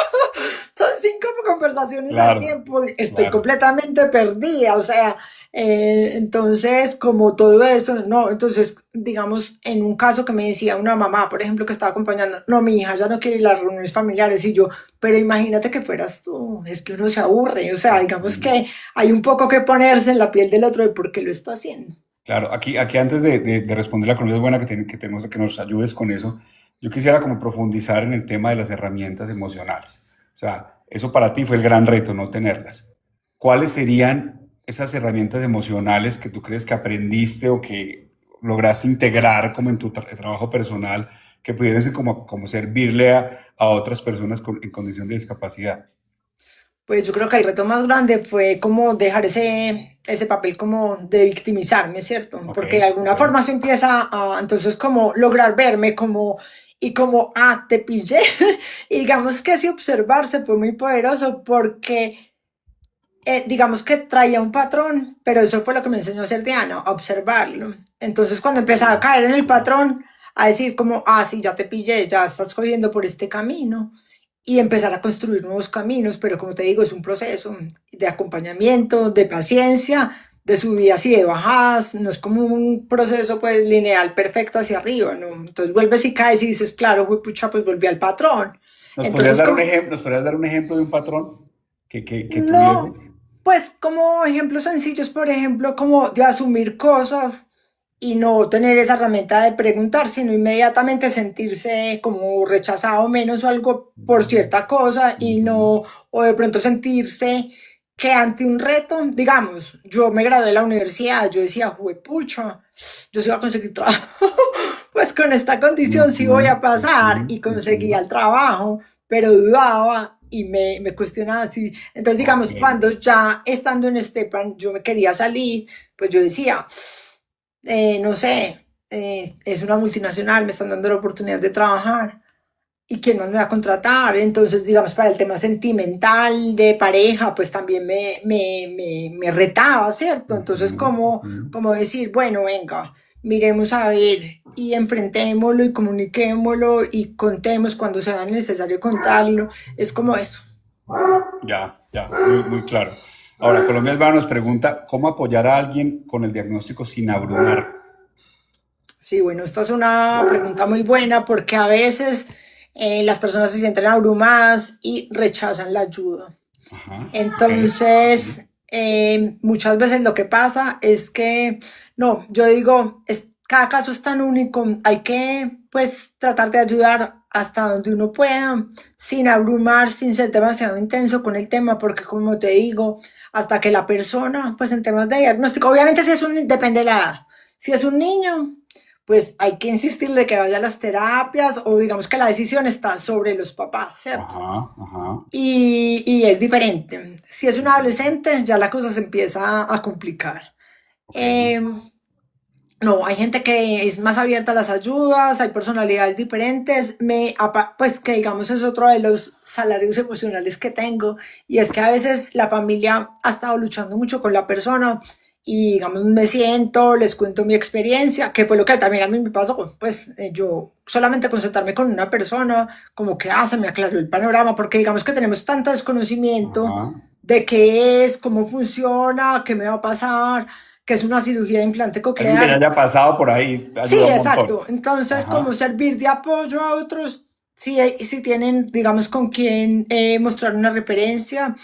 son cinco conversaciones al Claro, tiempo, estoy claro. completamente perdida, o sea, entonces, como todo eso, no, entonces, digamos, en un caso que me decía una mamá, por ejemplo, que estaba acompañando, no, mi hija ya no quiere ir a las reuniones familiares y yo, pero imagínate que fueras tú, es que uno se aburre, o sea, digamos Ujú. que hay un poco que ponerse en la piel del otro de por qué lo está haciendo. Claro, aquí antes de responder la Colombia es buena que tenemos que nos ayudes con eso. Yo quisiera como profundizar en el tema de las herramientas emocionales. O sea, eso para ti fue el gran reto, no tenerlas. ¿Cuáles serían esas herramientas emocionales que tú crees que aprendiste o que lograste integrar como en tu trabajo personal que pudiesen como servirle a otras personas en condición de discapacidad? Pues yo creo que el reto más grande fue como dejar ese papel como de victimizarme, ¿cierto? Ok, Porque de alguna ok. forma eso empieza a, entonces como lograr verme como, y como, te pillé. Y digamos que ese observarse fue muy poderoso porque digamos que traía un patrón, pero eso fue lo que me enseñó a hacer Diana, a observarlo. Entonces cuando empezaba a Sí, caer en el sí. patrón, a decir como, sí, ya te pillé, ya estás cogiendo por este camino, y empezar a construir nuevos caminos, pero como te digo, es un proceso de acompañamiento, de paciencia, de subidas y de bajadas, no es como un proceso pues lineal perfecto hacia arriba, ¿no? Entonces vuelves y caes y dices, claro, pucha, pues volví al patrón. ¿Nos podrías Entonces, dar un como, ejemplo, nos podrías dar un ejemplo de un patrón que no, tuvieses? pues como ejemplos sencillos, por ejemplo, como de asumir cosas y no tener esa herramienta de preguntar, sino inmediatamente sentirse como rechazado menos o algo por cierta cosa y Ujú. no, o de pronto sentirse que ante un reto, digamos, yo me gradué de la universidad, yo decía, pucha, yo sí voy a conseguir trabajo, pues con esta condición sí Ujú, voy a ujú, pasar y conseguía ujú. el trabajo, pero dudaba y me cuestionaba así. Entonces, Ok. digamos, cuando ya estando en Stepan yo me quería salir, pues yo decía, no sé, es una multinacional, me están dando la oportunidad de trabajar. ¿Y quién más me va a contratar? Entonces, digamos, para el tema sentimental, de pareja, pues también me retaba, ¿cierto? Entonces, Ujú, ujú. como decir, bueno, venga, miremos a ver y enfrentémoslo y comuniquémoslo y contemos cuando sea necesario contarlo. Es como eso. Ya, ya, muy, muy claro. Ahora, Colombia Alba nos pregunta, ¿cómo apoyar a alguien con el diagnóstico sin abrumar? Sí, bueno, esta es una pregunta muy buena porque a veces las personas se sienten abrumadas y rechazan la ayuda. Ajá, ok, ok. Entonces, muchas veces lo que pasa es que, no, yo digo, cada caso es tan único, hay que pues tratar de ayudar hasta donde uno pueda, sin abrumar, sin ser demasiado intenso con el tema, porque como te digo, hasta que la persona, pues en temas de diagnóstico, obviamente si es depende de la edad, si es un niño, pues hay que insistirle que vaya a las terapias o digamos que la decisión está sobre los papás, ¿cierto? Ajá, ajá. Y es diferente. Si es un adolescente, ya la cosa se empieza a complicar. Ok. Eh, no, hay gente que es más abierta a las ayudas, hay personalidades diferentes. Pues que digamos es otro de los salarios emocionales que tengo, y es que a veces la familia ha estado luchando mucho con la persona y digamos me siento, les cuento mi experiencia, que fue lo que también a mí me pasó. Pues yo solamente consultarme con una persona, como que se me aclaró el panorama, porque digamos que tenemos tanto desconocimiento Ajá. de qué es, cómo funciona, qué me va a pasar, que es una cirugía de implante Alguien que ya coclear. haya pasado por ahí Sí, ayuda un montón. exacto. Entonces, como Ajá. servir de apoyo a otros, si tienen, digamos, con quién mostrar una referencia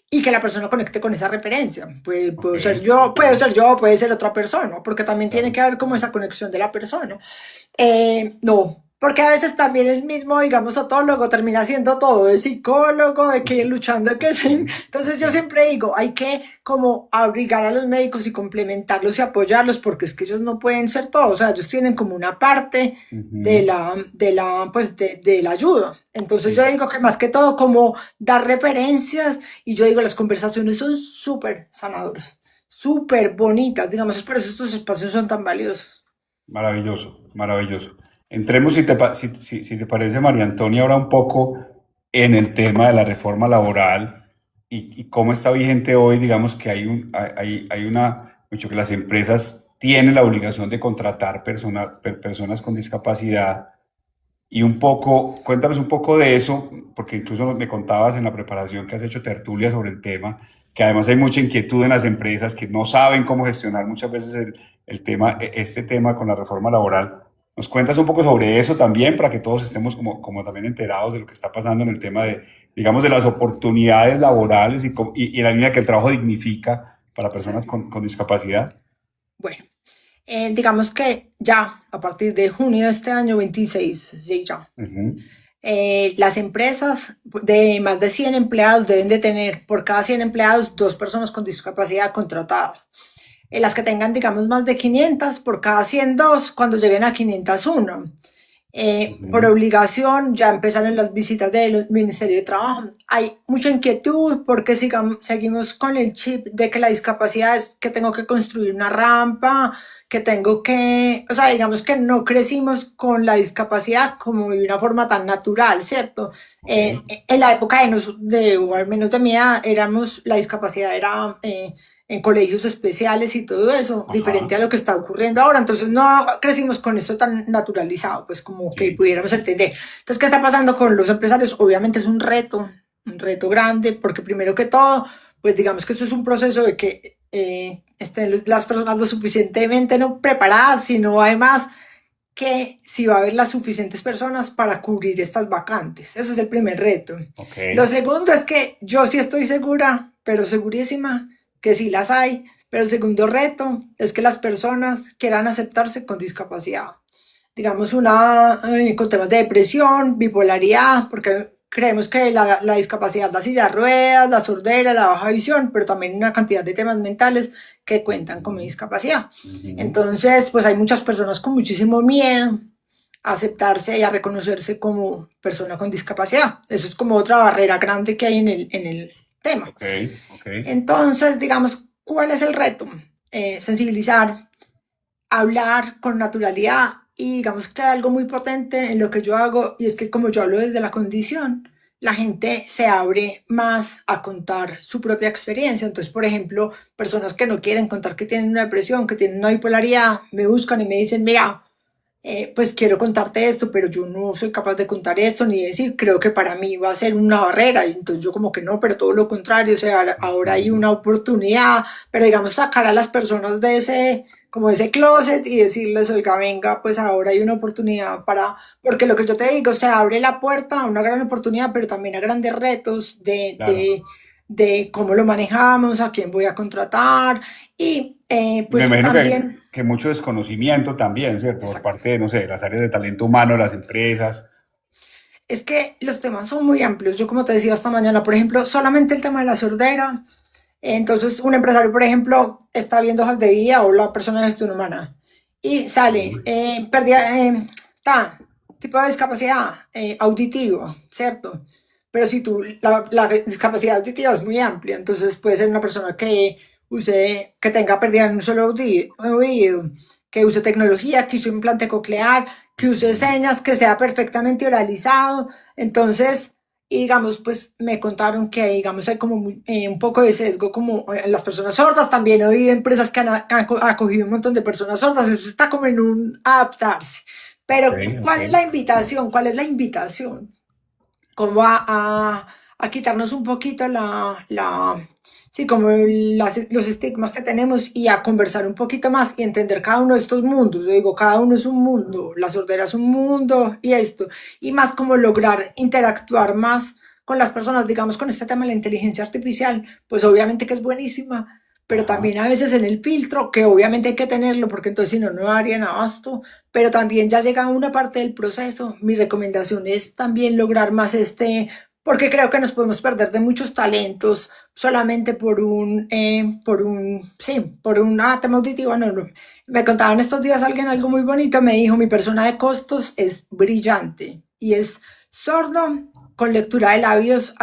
y que la persona conecte con esa referencia. Ok, ok. puedo ser yo, puede ser otra persona, porque también tiene Claro. que haber como esa conexión de la persona. No, porque a veces también el mismo, digamos, otólogo termina siendo todo, de psicólogo, de que luchando, que Ok, sí. Entonces ok. yo siempre digo, hay que como abrigar a los médicos y complementarlos y apoyarlos, porque es que ellos no pueden ser todos, o sea, ellos tienen como una parte Ujú. pues de la ayuda. Entonces yo Sí. digo que más que todo como dar referencias, y yo digo, las conversaciones son súper sanadoras, súper bonitas, digamos, es por eso estos espacios son tan valiosos. Maravilloso, maravilloso. Entremos, si te parece, María Antonia, ahora un poco en el tema de la reforma laboral y cómo está vigente hoy. Digamos que hay mucho que las empresas tienen la obligación de contratar personas con discapacidad. Y un poco, cuéntanos un poco de eso, porque incluso me contabas en la preparación que has hecho tertulia sobre el tema, que además hay mucha inquietud en las empresas que no saben cómo gestionar muchas veces el tema, este tema con la reforma laboral. ¿Nos cuentas un poco sobre eso también para que todos estemos como también enterados de lo que está pasando en el tema de, digamos, de las oportunidades laborales y la línea que el trabajo dignifica para Sí. personas con discapacidad? Bueno, digamos que ya a partir de junio de este año 26, sí, ya, Ujú. las empresas de más de 100 empleados deben de tener por cada 100 empleados dos personas con discapacidad contratadas. Las que tengan, digamos, más de 500, por cada 100, dos, cuando lleguen a 501. Por Ujú. obligación ya empezaron las visitas del Ministerio de Trabajo. Hay mucha inquietud porque seguimos con el chip de que la discapacidad es que tengo que construir una rampa, que tengo que, o sea, digamos que no crecimos con la discapacidad como de una forma tan natural, ¿cierto? Ok, En la época o al menos de mi edad, la discapacidad era en colegios especiales y todo eso, diferente ajá, a lo que está ocurriendo ahora. Entonces no crecimos con esto tan naturalizado, pues como que sí, pudiéramos entender. Entonces, ¿qué está pasando con los empresarios? Obviamente es un reto grande, porque primero que todo, pues digamos que esto es un proceso de que estén las personas lo suficientemente no preparadas, sino además que si va a haber las suficientes personas para cubrir estas vacantes. Ese es el primer reto. ok, Lo segundo es que yo sí estoy segura, pero segurísima, que sí las hay. Pero el segundo reto es que las personas quieran aceptarse con discapacidad. Digamos, con temas de depresión, bipolaridad, porque creemos que la discapacidad, la silla de ruedas, la sordera, la baja visión, pero también una cantidad de temas mentales que cuentan como ujú, discapacidad. ujú, Entonces, pues hay muchas personas con muchísimo miedo a aceptarse y a reconocerse como persona con discapacidad. Eso es como otra barrera grande que hay en el tema. ok, ok, Entonces, digamos, ¿cuál es el reto? Sensibilizar, hablar con naturalidad y digamos que hay algo muy potente en lo que yo hago y es que como yo hablo desde la condición, la gente se abre más a contar su propia experiencia. Entonces, por ejemplo, personas que no quieren contar que tienen una depresión, que tienen una bipolaridad, me buscan y me dicen, mira, pues quiero contarte esto, pero yo no soy capaz de contar esto ni decir, creo que para mí va a ser una barrera, y entonces yo como que no, pero todo lo contrario, o sea, ahora hay ujú, una oportunidad, pero digamos sacar a las personas de ese, como de ese closet y decirles, oiga, venga, pues ahora hay una oportunidad porque lo que yo te digo, se abre la puerta a una gran oportunidad, pero también a grandes retos claro. de cómo lo manejamos, a quién voy a contratar, y Y me pues imagino también... que mucho desconocimiento también, ¿cierto? Por Exacto. parte de, no sé, las áreas de talento humano, las empresas. Es que los temas son muy amplios. Yo, como te decía esta mañana, por ejemplo, solamente el tema de la sordera. Entonces, un empresario, por ejemplo, está viendo hojas de vida o la persona de gestión humana y sale, Sí, pérdida, tipo de discapacidad auditivo, ¿cierto? Pero si la discapacidad auditiva es muy amplia, entonces puede ser una persona que tenga pérdida en un solo oído, que use tecnología, que use implante coclear, que use ujú, señas, que sea perfectamente oralizado. Entonces, y digamos, pues me contaron que, digamos, hay como un poco de sesgo como en las personas sordas. También he oído empresas que han acogido un montón de personas sordas. Eso está como en un adaptarse. ok, Pero, ok. ¿cuál es la invitación? ¿Cuál es la invitación? Como a quitarnos un poquito sí, como los estigmas que tenemos y a conversar un poquito más y entender cada uno de estos mundos. Yo digo, cada uno es un mundo, la sordera es un mundo y esto. Y más como lograr interactuar más con las personas, digamos, con este tema de la inteligencia artificial, pues obviamente que es buenísima, pero Ajá. también a veces en el filtro, que obviamente hay que tenerlo, porque entonces si no, no darían abasto, pero también ya llega una parte del proceso. Mi recomendación es también lograr más porque creo que nos podemos perder de muchos talentos solamente por un tema auditivo. No, no. Me contaban estos días alguien algo muy bonito, me dijo, mi persona de costos es brillante y es sordo, con lectura de labios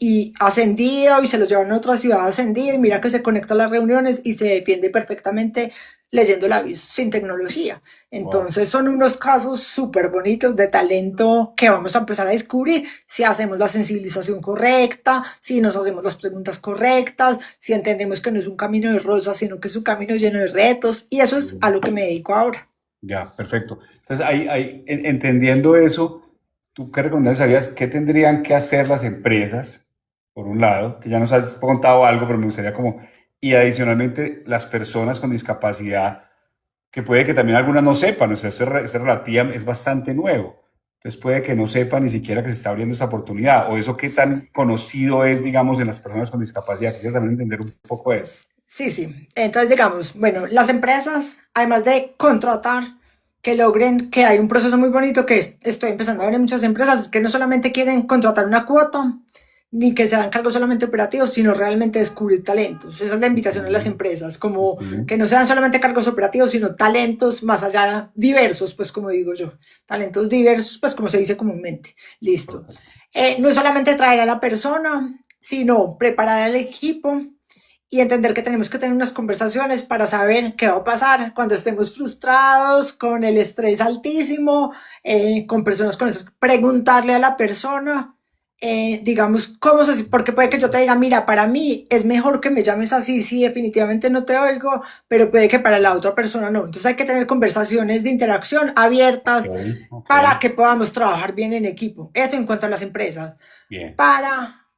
y ascendido y se los llevan a otra ciudad ascendido y mira que se conecta a las reuniones y se defiende perfectamente leyendo labios, sin tecnología. Wow. Entonces son unos casos súper bonitos de talento que vamos a empezar a descubrir si hacemos la sensibilización correcta, si nos hacemos las preguntas correctas, si entendemos que no es un camino de rosas, sino que es un camino lleno de retos. Y eso es a lo que me dedico ahora. Ya, perfecto. Entonces, entendiendo eso, ¿tú qué recomendaciones harías? ¿Qué tendrían que hacer las empresas, por un lado, que ya nos has contado algo, pero me gustaría como, y adicionalmente las personas con discapacidad, que puede que también algunas no sepan, o sea, esto es relativa, es bastante nuevo. Entonces puede que no sepan ni siquiera que se está abriendo esta oportunidad, o eso qué tan conocido es, digamos, en las personas con discapacidad. Quisiera también entender un poco eso. Sí, sí. Entonces, digamos, bueno, las empresas, además de contratar, que logren que hay un proceso muy bonito estoy empezando a ver en muchas empresas, que no solamente quieren contratar una cuota, ni que sean cargos solamente operativos, sino realmente descubrir talentos. Esa es la invitación a las Ujú, empresas, como ujú. que no sean solamente cargos operativos, sino talentos más allá, diversos, pues como digo yo, talentos diversos, pues como se dice comúnmente. Listo. No es solamente traer a la persona, sino preparar al equipo y entender que tenemos que tener unas conversaciones para saber qué va a pasar cuando estemos frustrados, con el estrés altísimo, con personas con eso. Preguntarle a la persona, digamos, cómo se, porque puede que yo te diga, mira, para mí es mejor que me llames así, sí, definitivamente no te oigo, pero puede que para la otra persona no. Entonces hay que tener conversaciones de interacción Ok, abiertas ok, para que podamos trabajar bien en equipo. Esto en cuanto a las empresas. bien.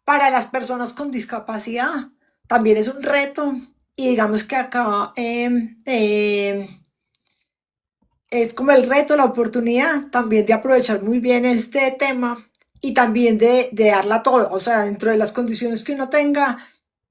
Para las personas con discapacidad también es un reto y digamos que acá es como el reto, la oportunidad también de aprovechar muy bien este tema y también de darla todo. O sea, dentro de las condiciones que uno tenga,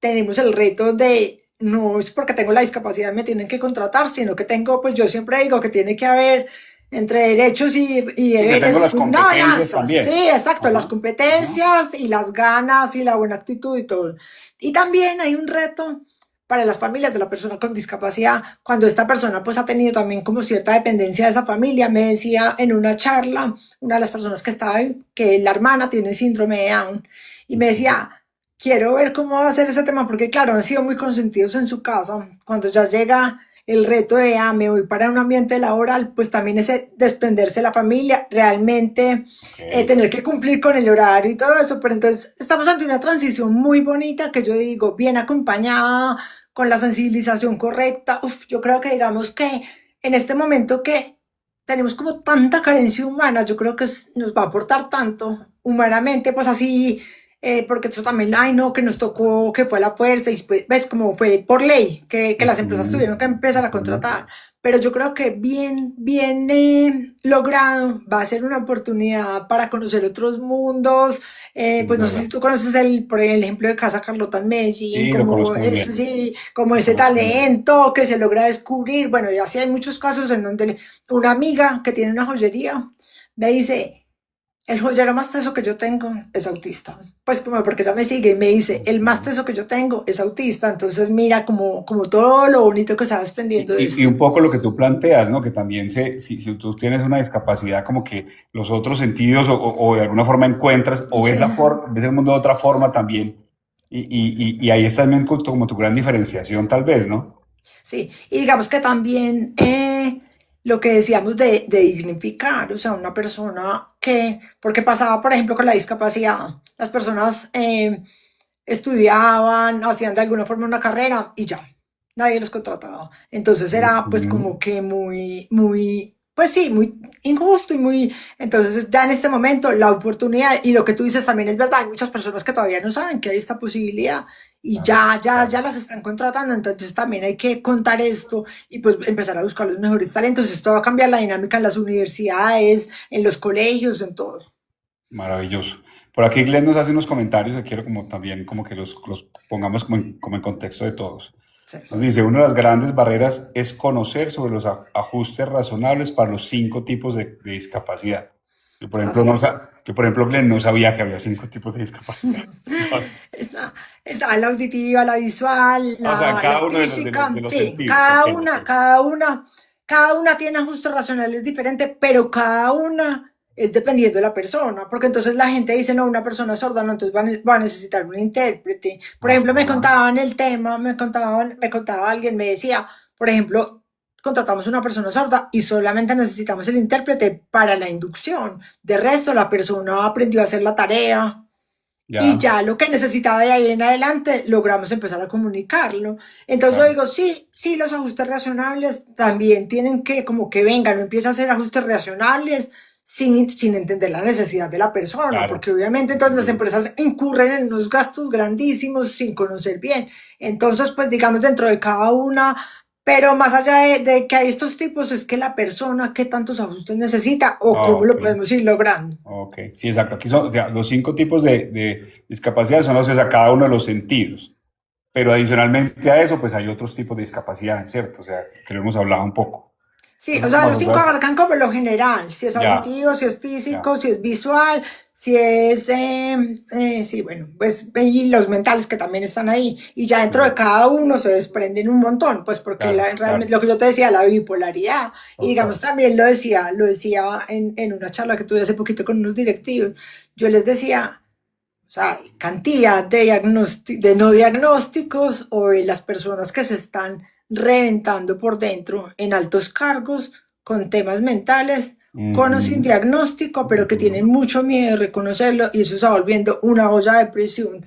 tenemos el reto de, no es porque tengo la discapacidad me tienen que contratar, sino que tengo, pues yo siempre digo que tiene que haber entre derechos y Y que tengo deberes las una competencias balanza. también. Sí, exacto, las Ajá, ajá. competencias y las ganas y la buena actitud y todo. Y también hay un reto para las familias de la persona con discapacidad, cuando esta persona pues ha tenido también como cierta dependencia de esa familia. Me decía en una charla, una de las personas que estaba, que la hermana tiene síndrome de Down, y me Ujú. decía, quiero ver cómo va a ser ese tema, porque claro, han sido muy consentidos en su casa. Cuando ya llega el reto de, me voy para un ambiente laboral, pues también ese desprenderse de la familia, realmente Ok, tener que cumplir con el horario y todo eso, pero entonces estamos ante una transición muy bonita que yo digo, bien acompañada, con la sensibilización correcta. Uf, yo creo que digamos que en este momento que tenemos como tanta carencia humana, yo creo que nos va a aportar tanto humanamente, pues así, porque eso también, ay no, que nos tocó, que fue a la fuerza, y pues, ves como fue por ley, que las empresas ujú, tuvieron que empezar a ujú. contratar, pero yo creo que bien logrado va a ser una oportunidad para conocer otros mundos. Es Pues no sé si verdad. tú conoces por el ejemplo de Casa Carlota en Medellín, Sí, lo como conozco muy eso bien. sí, como Lo ese conozco muy bien. talento que se logra descubrir. Bueno, y así hay muchos casos en donde una amiga que tiene una joyería me dice, el joyero más teso que yo tengo es autista. Pues como porque ella me sigue y me dice, el más Ujú. teso que yo tengo es autista. Entonces mira como todo lo bonito que se va desprendiendo de Y esto. un poco lo que tú planteas, ¿no? Que también si tú tienes una discapacidad, como que los otros sentidos o de alguna forma encuentras o ves, Sí, ves el mundo de otra forma también. Y ahí está también como tu gran diferenciación, tal vez, ¿no? sí. Y digamos que también lo que decíamos de dignificar, o sea, una persona que, porque pasaba, por ejemplo, con la discapacidad, las personas estudiaban, hacían de alguna forma una carrera y ya, nadie los contrataba. Entonces era pues Ujú. como que pues sí, muy injusto y muy... Entonces ya en este momento la oportunidad y lo que tú dices también es verdad, hay muchas personas que todavía no saben que hay esta posibilidad y Claro, ya claro. las están contratando, entonces también hay que contar esto y pues empezar a buscar los mejores talentos. Esto va a cambiar la dinámica en las universidades, en los colegios, en todo. Maravilloso. Por aquí Glenn nos hace unos comentarios que quiero como también como que los pongamos como en contexto de todos. Sí. Nos dice, una de las grandes barreras es conocer sobre los ajustes razonables para los 5 tipos de discapacidad. Yo, por ejemplo, Así no, es. yo, por ejemplo, Glenn, no sabía que había 5 tipos de discapacidad. Está, está la auditiva, la visual, O sea, la cada uno física. de los Sí, sentidos. Ok, ok. cada una tiene ajustes racionales diferentes, pero cada una es dependiendo de la persona. Porque entonces la gente dice, no, una persona sorda, no, entonces va a necesitar un intérprete. Por ejemplo, me Ajá, contaban el tema, me contaba alguien, me decía, por ejemplo, contratamos una persona sorda y solamente necesitamos el intérprete para la inducción. De resto, la persona aprendió a hacer la tarea, y ya, ya lo que necesitaba de ahí en adelante logramos empezar a comunicarlo. Entonces yo claro. digo, sí, sí, los ajustes racionales también tienen que, como que vengan, no empieza a hacer ajustes racionales sin entender la necesidad de la persona, Claro, porque obviamente entonces las entendible. empresas incurren en unos gastos grandísimos sin conocer bien. Entonces, pues digamos, dentro de cada una, pero más allá de que hay estos tipos, es que la persona qué tantos ajustes necesita o Ah, cómo ok, lo podemos ir logrando. ok. Sí, exacto. Aquí son, o sea, los 5 tipos de discapacidad son los a cada uno de los sentidos. Pero adicionalmente a eso, pues hay otros tipos de discapacidad, ¿cierto? O sea, que lo hemos hablado un poco. Sí, o Entonces, sea, vamos los a cinco hablar. abarcan como lo general, si es Ya, auditivo, si es ya. físico, si es visual, si es, sí, bueno, pues, y los mentales que también están ahí, y ya dentro de Sí, cada uno se desprenden un montón, pues porque claro, realmente claro, lo que yo te decía, la bipolaridad, y digamos total. también lo decía en una charla que tuve hace poquito con unos directivos, yo les decía, o sea, hay cantidad de no diagnósticos o de las personas que se están reventando por dentro en altos cargos con temas mentales, con o sin Ujú, diagnóstico, pero que tienen ujú, mucho miedo de reconocerlo y eso se va volviendo una olla de presión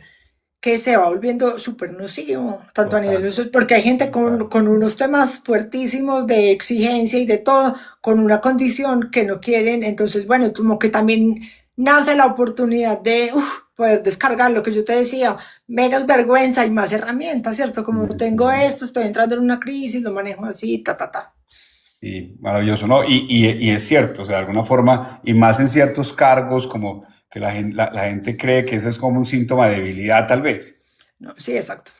que se va volviendo súper nocivo, tanto a nivel, total, porque hay gente total. con unos temas fuertísimos de exigencia y de todo, con una condición que no quieren, entonces, bueno, como que también nace la oportunidad de poder descargar lo que yo te decía, menos vergüenza y más herramientas, ¿cierto? Como tengo Ujú. esto, estoy entrando en una crisis, lo manejo así, ta, ta, ta. Y maravilloso, ¿no? Y es cierto, o sea, de alguna forma, y más en ciertos cargos, como que la gente cree que eso es como un síntoma de debilidad, tal vez. No, sí, exacto,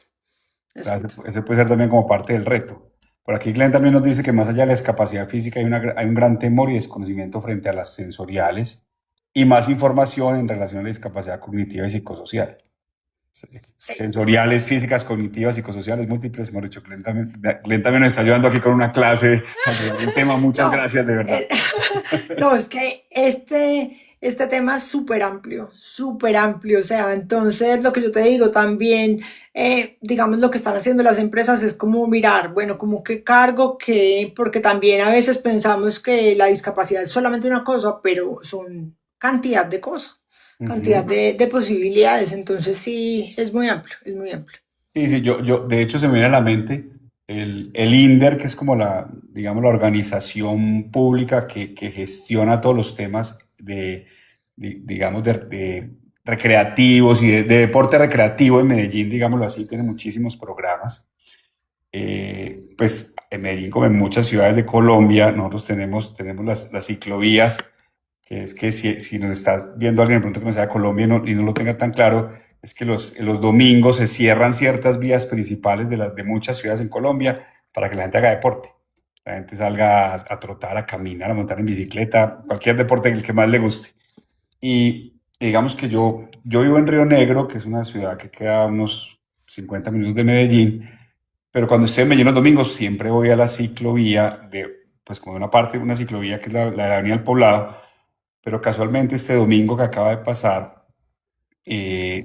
O sea, exacto. ese puede ser también como parte del reto. Por aquí Glenn también nos dice que más allá de la discapacidad física hay un gran temor y desconocimiento frente a las sensoriales y más información en relación a la discapacidad cognitiva y psicosocial. Sí. Sí. Sensoriales, físicas, cognitivas, psicosociales, múltiples, hemos dicho, Glenn también nos está ayudando aquí con una clase alrededor del tema. Muchas No, gracias, de verdad. eh, no, es que este tema es súper amplio, o sea, entonces lo que yo te digo también, digamos, lo que están haciendo las empresas es como mirar, bueno, como qué cargo, qué, porque también a veces pensamos que la discapacidad es solamente una cosa, pero son cantidad de cosas, cantidad Ujú. de posibilidades, entonces sí, es muy amplio, es muy amplio. Sí, sí, de hecho se me viene a la mente el INDER, que es como digamos, la organización pública que gestiona todos los temas digamos, de recreativos y de deporte recreativo en Medellín, digámoslo así, tiene muchísimos programas. Pues en Medellín, como en muchas ciudades de Colombia, nosotros tenemos las ciclovías, que es que si nos está viendo alguien de pronto que no sea de Colombia y no lo tenga tan claro, es que los domingos se cierran ciertas vías principales de muchas ciudades en Colombia para que la gente haga deporte. La gente salga a trotar, a caminar, a montar en bicicleta, cualquier deporte el que más le guste. Y digamos que yo vivo en Río Negro, que es una ciudad que queda a unos 50 minutos de Medellín, pero cuando estoy en Medellín los domingos siempre voy a la ciclovía, pues como una parte de una ciclovía que es la de la Avenida del Poblado, pero casualmente este domingo que acaba de pasar,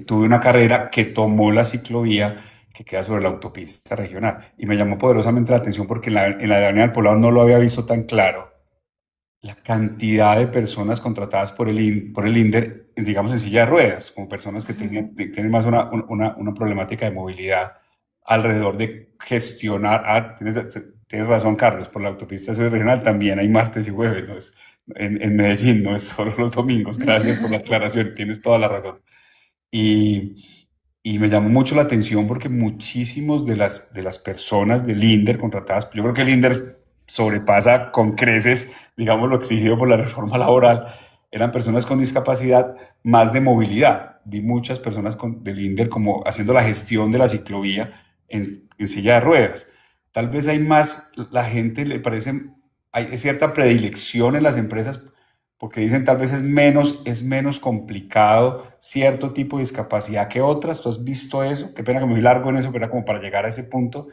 tuve una carrera que tomó la ciclovía que queda sobre la autopista regional y me llamó poderosamente la atención porque en la Avenida del Poblado no lo había visto tan claro la cantidad de personas contratadas por el INDER, digamos, en silla de ruedas, como personas que tienen más una problemática de movilidad alrededor de gestionar. Tienes razón, Carlos, por la autopista sur regional también hay martes y jueves, ¿no? En Medellín, no es solo los domingos. Gracias por la aclaración, tienes toda la razón. Y, y me llamó mucho la atención porque muchísimos de las personas del INDER contratadas, yo creo que el INDER sobrepasa con creces, digamos, lo exigido por la reforma laboral, eran personas con discapacidad más de movilidad. Vi muchas personas del INDER como haciendo la gestión de la ciclovía en silla de ruedas. Tal vez hay más, la gente le parece, hay cierta predilección en las empresas porque dicen tal vez es menos complicado cierto tipo de discapacidad que otras. ¿Tú has visto eso? Qué pena que me fui largo en eso, pero era como para llegar a ese punto,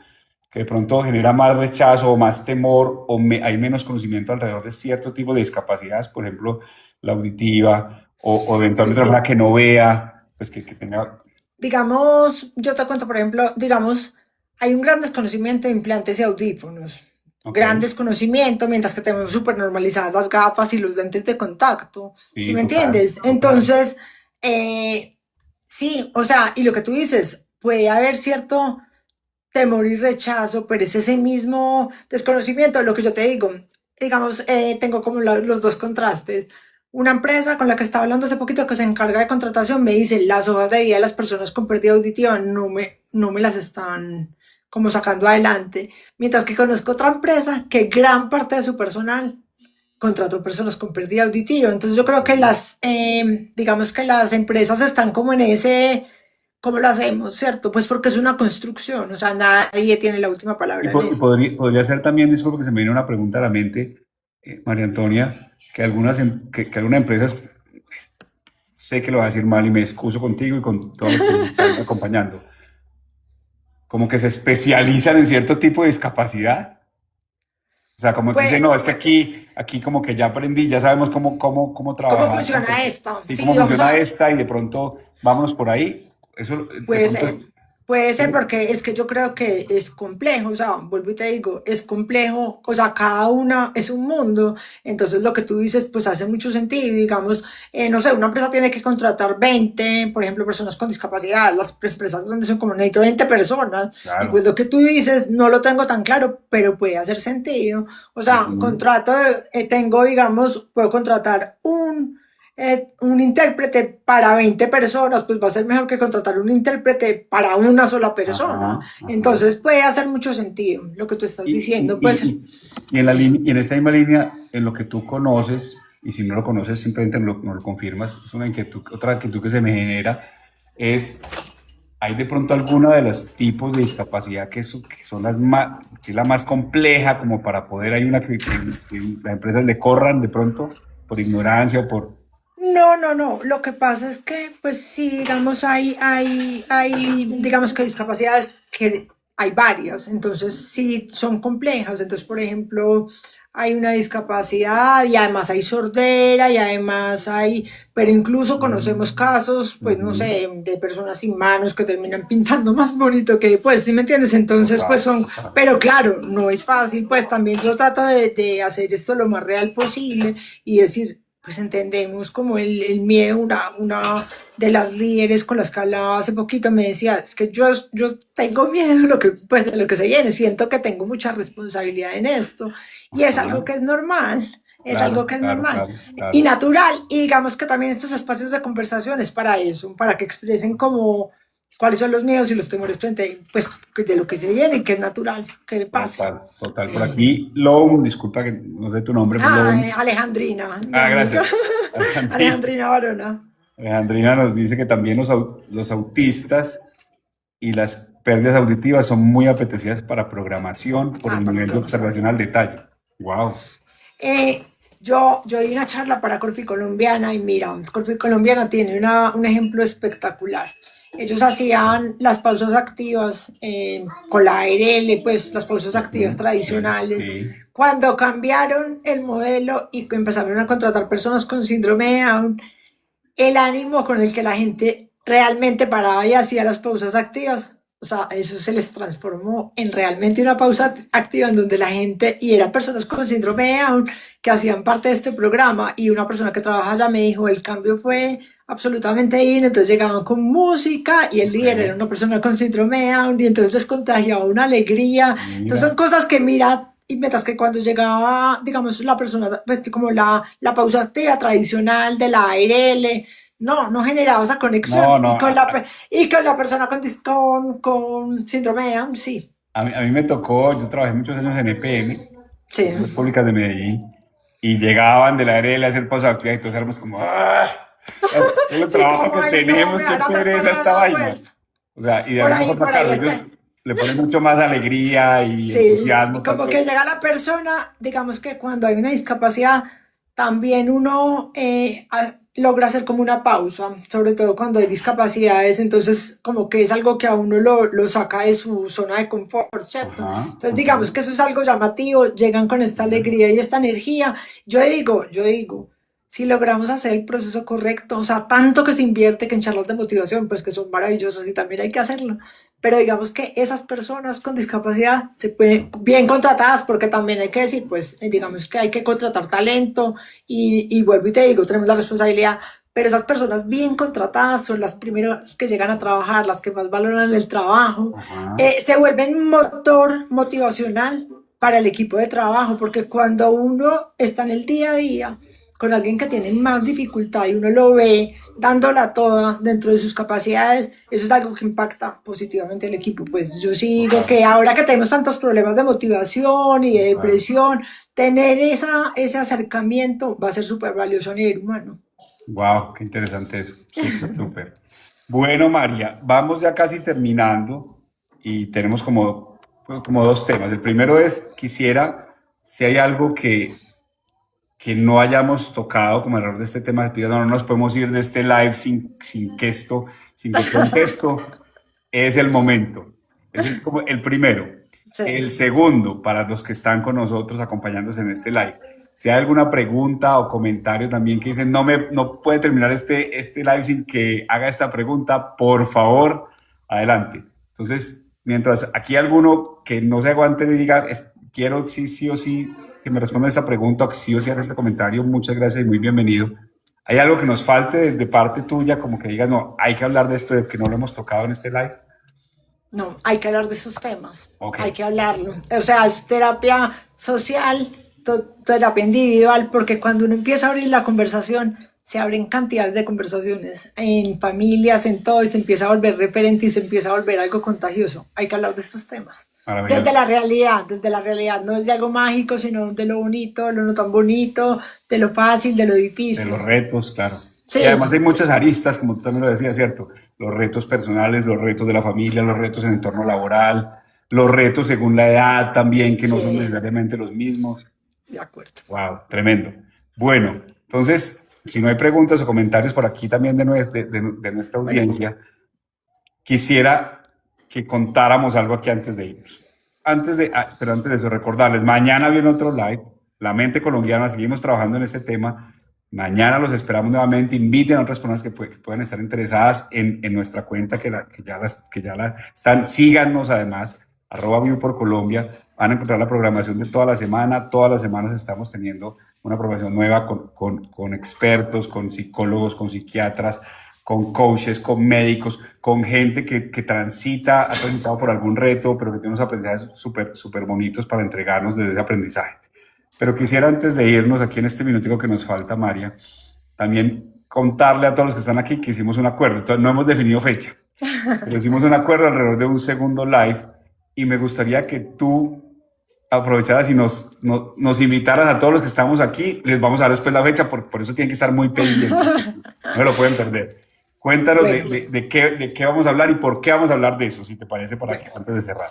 que de pronto genera más rechazo o más temor o hay menos conocimiento alrededor de cierto tipo de discapacidades, por ejemplo, la auditiva o Uy, eventualmente una persona sí. que no vea, pues que tenga... Digamos, yo te cuento, por ejemplo, digamos, hay un gran desconocimiento de implantes y audífonos. Ok, Gran desconocimiento, mientras que tenemos súper normalizadas las gafas y los lentes de contacto. ¿Sí sí, me total, entiendes? total. Entonces, sí, o sea, y lo que tú dices, puede haber cierto temor y rechazo, pero es ese mismo desconocimiento, lo que yo te digo, digamos, tengo como los dos contrastes. Una empresa con la que estaba hablando hace poquito que se encarga de contratación me dice, las hojas de vida de las personas con pérdida auditiva no me las están como sacando adelante, mientras que conozco otra empresa que gran parte de su personal contrató personas con pérdida auditiva. Entonces yo creo que digamos que las empresas están como en ese, ¿cómo lo hacemos? ¿Cierto? Pues porque es una construcción, o sea, nadie tiene la última Y, palabra en esto. podría ser también, disculpe que se me viene una pregunta a la mente, María Antonia, que algunas empresas sé que lo vas a decir mal y me excuso contigo y con todos los que me están acompañando, como que se especializan en cierto tipo de discapacidad. O sea, como que Pues, dicen, no, es que aquí como que ya aprendí, ya sabemos cómo ¿cómo trabajar funciona esto? sí, cómo Sí, vamos funciona a, esta y de pronto vámonos por ahí. Eso de Puede pronto, ser, puede ser sí, porque es que yo creo que es complejo, o sea, vuelvo y te digo, es complejo, o sea, cada una es un mundo, entonces lo que tú dices pues hace mucho sentido, digamos, no sé, una empresa tiene que contratar 20 por ejemplo, personas con discapacidad, las empresas grandes son como necesito 20 personas, y pues claro. lo que tú dices no lo tengo tan claro, pero puede hacer sentido, o sea, Ujú. contrato, tengo, digamos, puedo contratar un intérprete para 20 personas, pues va a ser mejor que contratar un intérprete para una sola persona. Ajá, ajá. Entonces puede hacer mucho sentido lo que tú estás Y, y, diciendo. Pues y, y en y en esta misma línea, en lo que tú conoces, y si no lo conoces, simplemente no lo confirmas, es una inquietud, otra inquietud que se me genera, es, ¿hay de pronto alguna de los tipos de discapacidad que son las más, que es la más compleja, como para poder, hay una que las empresas le corran de pronto, por ignorancia o por... no, no, no. Lo que pasa es que, pues sí, digamos, digamos que discapacidades que hay varias, entonces sí son complejas. Entonces, por ejemplo, hay una discapacidad y además hay sordera y además pero incluso conocemos casos, pues no Ujú. sé, de personas sin manos que terminan pintando más bonito que, pues, ¿sí me entiendes? Entonces, pues Total, son, total. pero claro, no es fácil, pues también yo trato de hacer esto lo más real posible y decir, pues entendemos como el miedo, una de las líderes con las que hablaba hace poquito me decía, es que yo tengo miedo de lo que, pues, de lo que se viene, siento que tengo mucha responsabilidad en esto y es algo Ajá. que es normal. Es algo Claro, que es claro, normal claro, y claro. natural. Y digamos que también estos espacios de conversación es para eso, para que expresen como cuáles son los miedos y los temores frente pues, de lo que se viene y que es natural que pase. Total, total. Por aquí, Loam, disculpa que no sé tu nombre, pero Ah, Loam. Alejandrina, mi Ah, amiga. gracias. Alejandrina. Alejandrina Barona. Alejandrina nos dice que también los autistas y las pérdidas auditivas son muy apetecidas para programación por Ah, el para nivel de programación. observación al detalle. Wow. Eh, yo di una charla para Corfi Colombiana y mira, Corfi Colombiana tiene un ejemplo espectacular. Ellos hacían las pausas activas con la ARL, pues las pausas activas Sí, tradicionales. sí. Cuando cambiaron el modelo y empezaron a contratar personas con síndrome de Down, el ánimo con el que la gente realmente paraba y hacía las pausas activas, o sea, eso se les transformó en realmente una pausa activa en donde la gente, y eran personas con síndrome de Down que hacían parte de este programa, y una persona que trabaja allá me dijo, el cambio fue absolutamente divino, entonces llegaban con música y el Ok. líder era una persona con síndrome de Down y entonces les contagiaba una alegría, entonces son Mira. cosas que mira, y mientras que cuando llegaba, digamos, la persona, pues como la pausa activa tradicional de la ARL, no generaba esa No, conexión. no. Y con la persona con síndrome de Down, sí. A mí me tocó, yo trabajé muchos años en EPM, Sí. Empresas Públicas de Medellín, y llegaban de la ARL a hacer paso de actividad y todos éramos como, ¡ah! Es el Sí, trabajo como, que ay, no, me tenemos, qué van a hacer pereza pasar esta la vaina. fuerza. O sea, y de alguna forma, Por claro, ahí ellos está. le ponen mucho más alegría y Sí, entusiasmo, y como tanto. que llega la persona, digamos que cuando hay una discapacidad, también uno logra hacer como una pausa, sobre todo cuando hay discapacidades, entonces como que es algo que a uno lo saca de su zona de confort, ¿cierto? Ajá, Entonces ajá. digamos que eso es algo llamativo, llegan con esta Mira. alegría y esta energía. Yo digo, si logramos hacer el proceso correcto, o sea, tanto que se invierte que en charlas de motivación, pues que son maravillosas y también hay que hacerlo, pero digamos que esas personas con discapacidad se pueden bien contratadas porque también hay que decir, pues digamos que hay que contratar talento y vuelvo y te digo, tenemos la responsabilidad, pero esas personas bien contratadas son las primeras que llegan a trabajar, las que más valoran el trabajo, Ajá. se vuelven motor motivacional para el equipo de trabajo, porque cuando uno está en el día a día con alguien que tiene más dificultad y uno lo ve dándola toda dentro de sus capacidades, eso es algo que impacta positivamente al equipo. Pues yo sí digo Total, que ahora que tenemos tantos problemas de motivación y de total. depresión, tener ese acercamiento va a ser súper valioso a nivel humano. Wow, qué interesante eso. Súper, súper. Bueno, María, vamos ya casi terminando y tenemos como dos temas. El primero es, quisiera, si hay algo que no hayamos tocado como alrededor de este tema, que tú digas, no, no nos podemos ir de este live sin que esto, sin que contesto, es el momento. Ese es como el primero. El Sí. segundo, para los que están con nosotros acompañándonos en este live, si hay alguna pregunta o comentario también que dicen, no puede terminar este live sin que haga esta pregunta, por favor, adelante. Entonces, mientras aquí alguno que no se aguante y diga, quiero sí o sí que me responda esta pregunta o que sí o sí haga este comentario, muchas gracias y muy bienvenido. ¿Hay algo que nos falte de parte tuya, como que digas, no, hay que hablar de esto, de que no lo hemos tocado en este live? No, hay que hablar de esos temas, Ok, hay que hablarlo. O sea, es terapia social, terapia individual, porque cuando uno empieza a abrir la conversación, se abren cantidades de conversaciones en familias, en todo, y se empieza a volver referente y se empieza a volver algo contagioso. Hay que hablar de estos temas. maravilloso. Desde la realidad, no es de algo mágico, sino de lo bonito, lo no tan bonito, de lo fácil, de lo De los difícil. retos, claro. Y Sí, además hay sí, muchas aristas, como tú también lo decías, ¿cierto? Los retos personales, los retos de la familia, los retos en el entorno laboral, los retos según la edad también, que no son sí, necesariamente los mismos. de acuerdo. Wow, tremendo. Bueno, entonces, si no hay preguntas o comentarios por aquí también de nuestra Bueno, audiencia, quisiera que contáramos algo aquí antes de irnos. Pero antes de eso, recordarles, mañana viene otro live, La Mente Colombiana, seguimos trabajando en este tema. Mañana los esperamos nuevamente. Inviten a otras personas que puedan estar interesadas en nuestra cuenta, que ya la están. Síganos además, @View por Colombia. Van a encontrar la programación de toda la semana. Todas las semanas estamos teniendo una programación nueva con expertos, con psicólogos, con psiquiatras, con coaches, con médicos, con gente que ha transitado por algún reto, pero que tiene unos aprendizajes súper bonitos para entregarnos desde ese aprendizaje. Pero quisiera antes de irnos aquí en este minutico que nos falta, María, también contarle a todos los que están aquí que hicimos un acuerdo. Entonces, no hemos definido fecha, pero hicimos un acuerdo alrededor de un segundo live y me gustaría que tú aprovecharas y nos invitaras a todos los que estamos aquí. Les vamos a dar después la fecha, por eso tienen que estar muy pendientes. No se lo pueden perder. Cuéntanos bueno, de qué vamos a hablar y por qué vamos a hablar de eso, si te parece, para que bueno. antes de cerrar.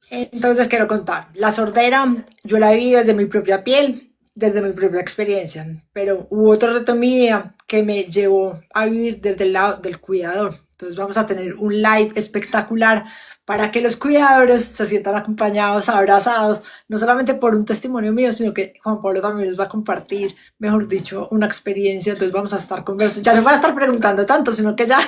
Entonces quiero contar, la sordera yo la viví desde mi propia piel, desde mi propia experiencia, pero hubo otro reto en mi vida que me llevó a vivir desde el lado del cuidador. Entonces vamos a tener un live espectacular para que los cuidadores se sientan acompañados, abrazados, no solamente por un testimonio mío, sino que Juan Pablo también les va a compartir, mejor dicho, una experiencia. Entonces vamos a estar conversando, ya no voy a estar preguntando tanto, sino que ya,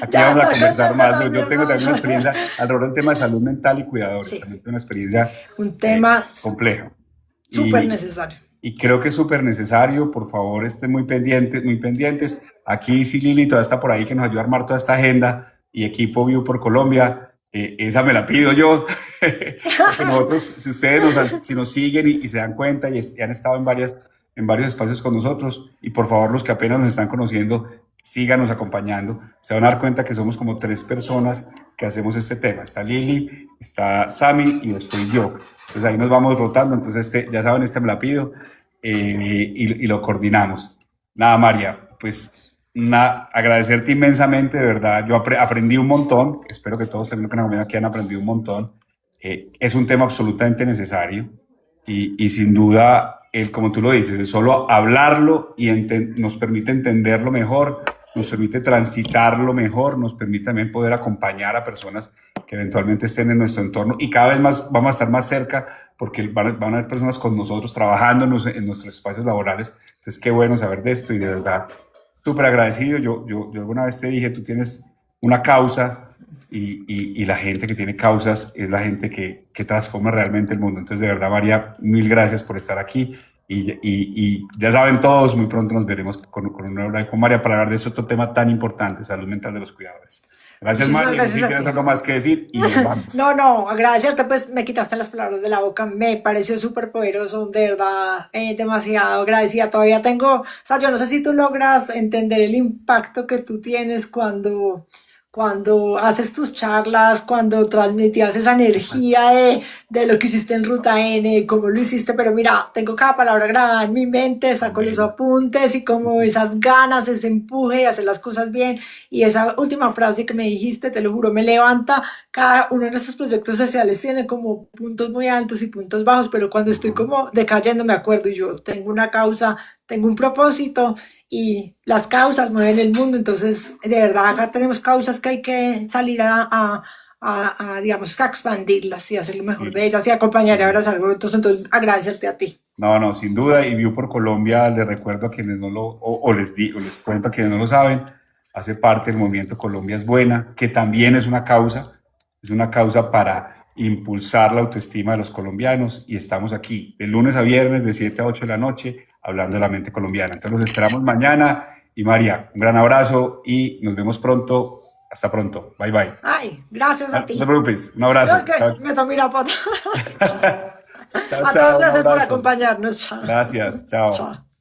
Aquí ya vamos a estar conversar contando más. Yo también tengo también una más. experiencia alrededor del tema de salud mental y cuidadores. Sí, También tengo una experiencia un tema compleja. súper Y, necesario. y creo que es súper necesario. Por favor, estén muy pendientes, muy pendientes. Aquí sí, Lili, todavía está por ahí que nos ayuda a armar toda esta agenda y equipo View por Colombia. Esa me la pido yo. Porque nosotros, si nos siguen y se dan cuenta y han estado en varios espacios con nosotros, y por favor, los que apenas nos están conociendo, síganos acompañando. Se van a dar cuenta que somos como 3 personas que hacemos este tema. Está Lili, está Sami y estoy yo. Entonces ahí nos vamos rotando. Entonces ya saben, me la pido y lo coordinamos. Nada, María, pues agradecerte inmensamente, de verdad. Yo aprendí un montón. Espero que todos también que nos aquí han aprendido un montón. Es un tema absolutamente necesario y sin duda, como tú lo dices, el solo hablarlo y nos permite entenderlo mejor, nos permite transitarlo mejor, nos permite también poder acompañar a personas que eventualmente estén en nuestro entorno y cada vez más vamos a estar más cerca porque van a haber personas con nosotros trabajando en nuestros espacios laborales. Entonces, qué bueno saber de esto y de verdad, súper agradecido. Yo alguna vez te dije, tú tienes una causa y la gente que tiene causas es la gente que transforma realmente el mundo. Entonces, de verdad, María, mil gracias por estar aquí. Y ya saben todos, muy pronto nos veremos con un nuevo live con María para hablar de ese otro tema tan importante, salud mental de los cuidadores. Gracias, Muchísimas María. gracias Si a tienes ti. algo más que decir y nos vamos. No, no, agradecerte, pues me quitaste las palabras de la boca, me pareció súper poderoso, de verdad, demasiado agradecida. Todavía tengo, o sea, yo no sé si tú logras entender el impacto que tú tienes cuando haces tus charlas, cuando transmitías esa energía de lo que hiciste en Ruta N, cómo lo hiciste, pero mira, tengo cada palabra grabada en mi mente, saco los Bueno. apuntes y como esas ganas, ese empuje de hacer las cosas bien y esa última frase que me dijiste, te lo juro, me levanta. Cada uno de nuestros proyectos sociales tiene como puntos muy altos y puntos bajos, pero cuando estoy Ujú. como decayendo me acuerdo y yo tengo una causa, tengo un propósito y las causas mueven el mundo, entonces de verdad acá tenemos causas que hay que salir digamos, a expandirlas y hacer lo mejor de Sí, ellas y acompañar y sí. abrazar otros, entonces agradecerte a ti. No, no, sin duda. Y View por Colombia, les recuerdo a quienes no lo, o les cuento a quienes no lo saben, hace parte del movimiento Colombia es Buena, que también es una causa para impulsar la autoestima de los colombianos. Y estamos aquí de lunes a viernes, de 7 a 8 de la noche, hablando de la mente colombiana. Entonces los esperamos mañana. Y María, un gran abrazo y nos vemos pronto. Hasta pronto. Bye, bye. Ay, gracias a No te ti. preocupes. Un Yo es abrazo. que Chao, me tomé una foto. chao, A todos chao. Un gracias por abrazo. acompañarnos. Chao. Gracias. Chao. Chao.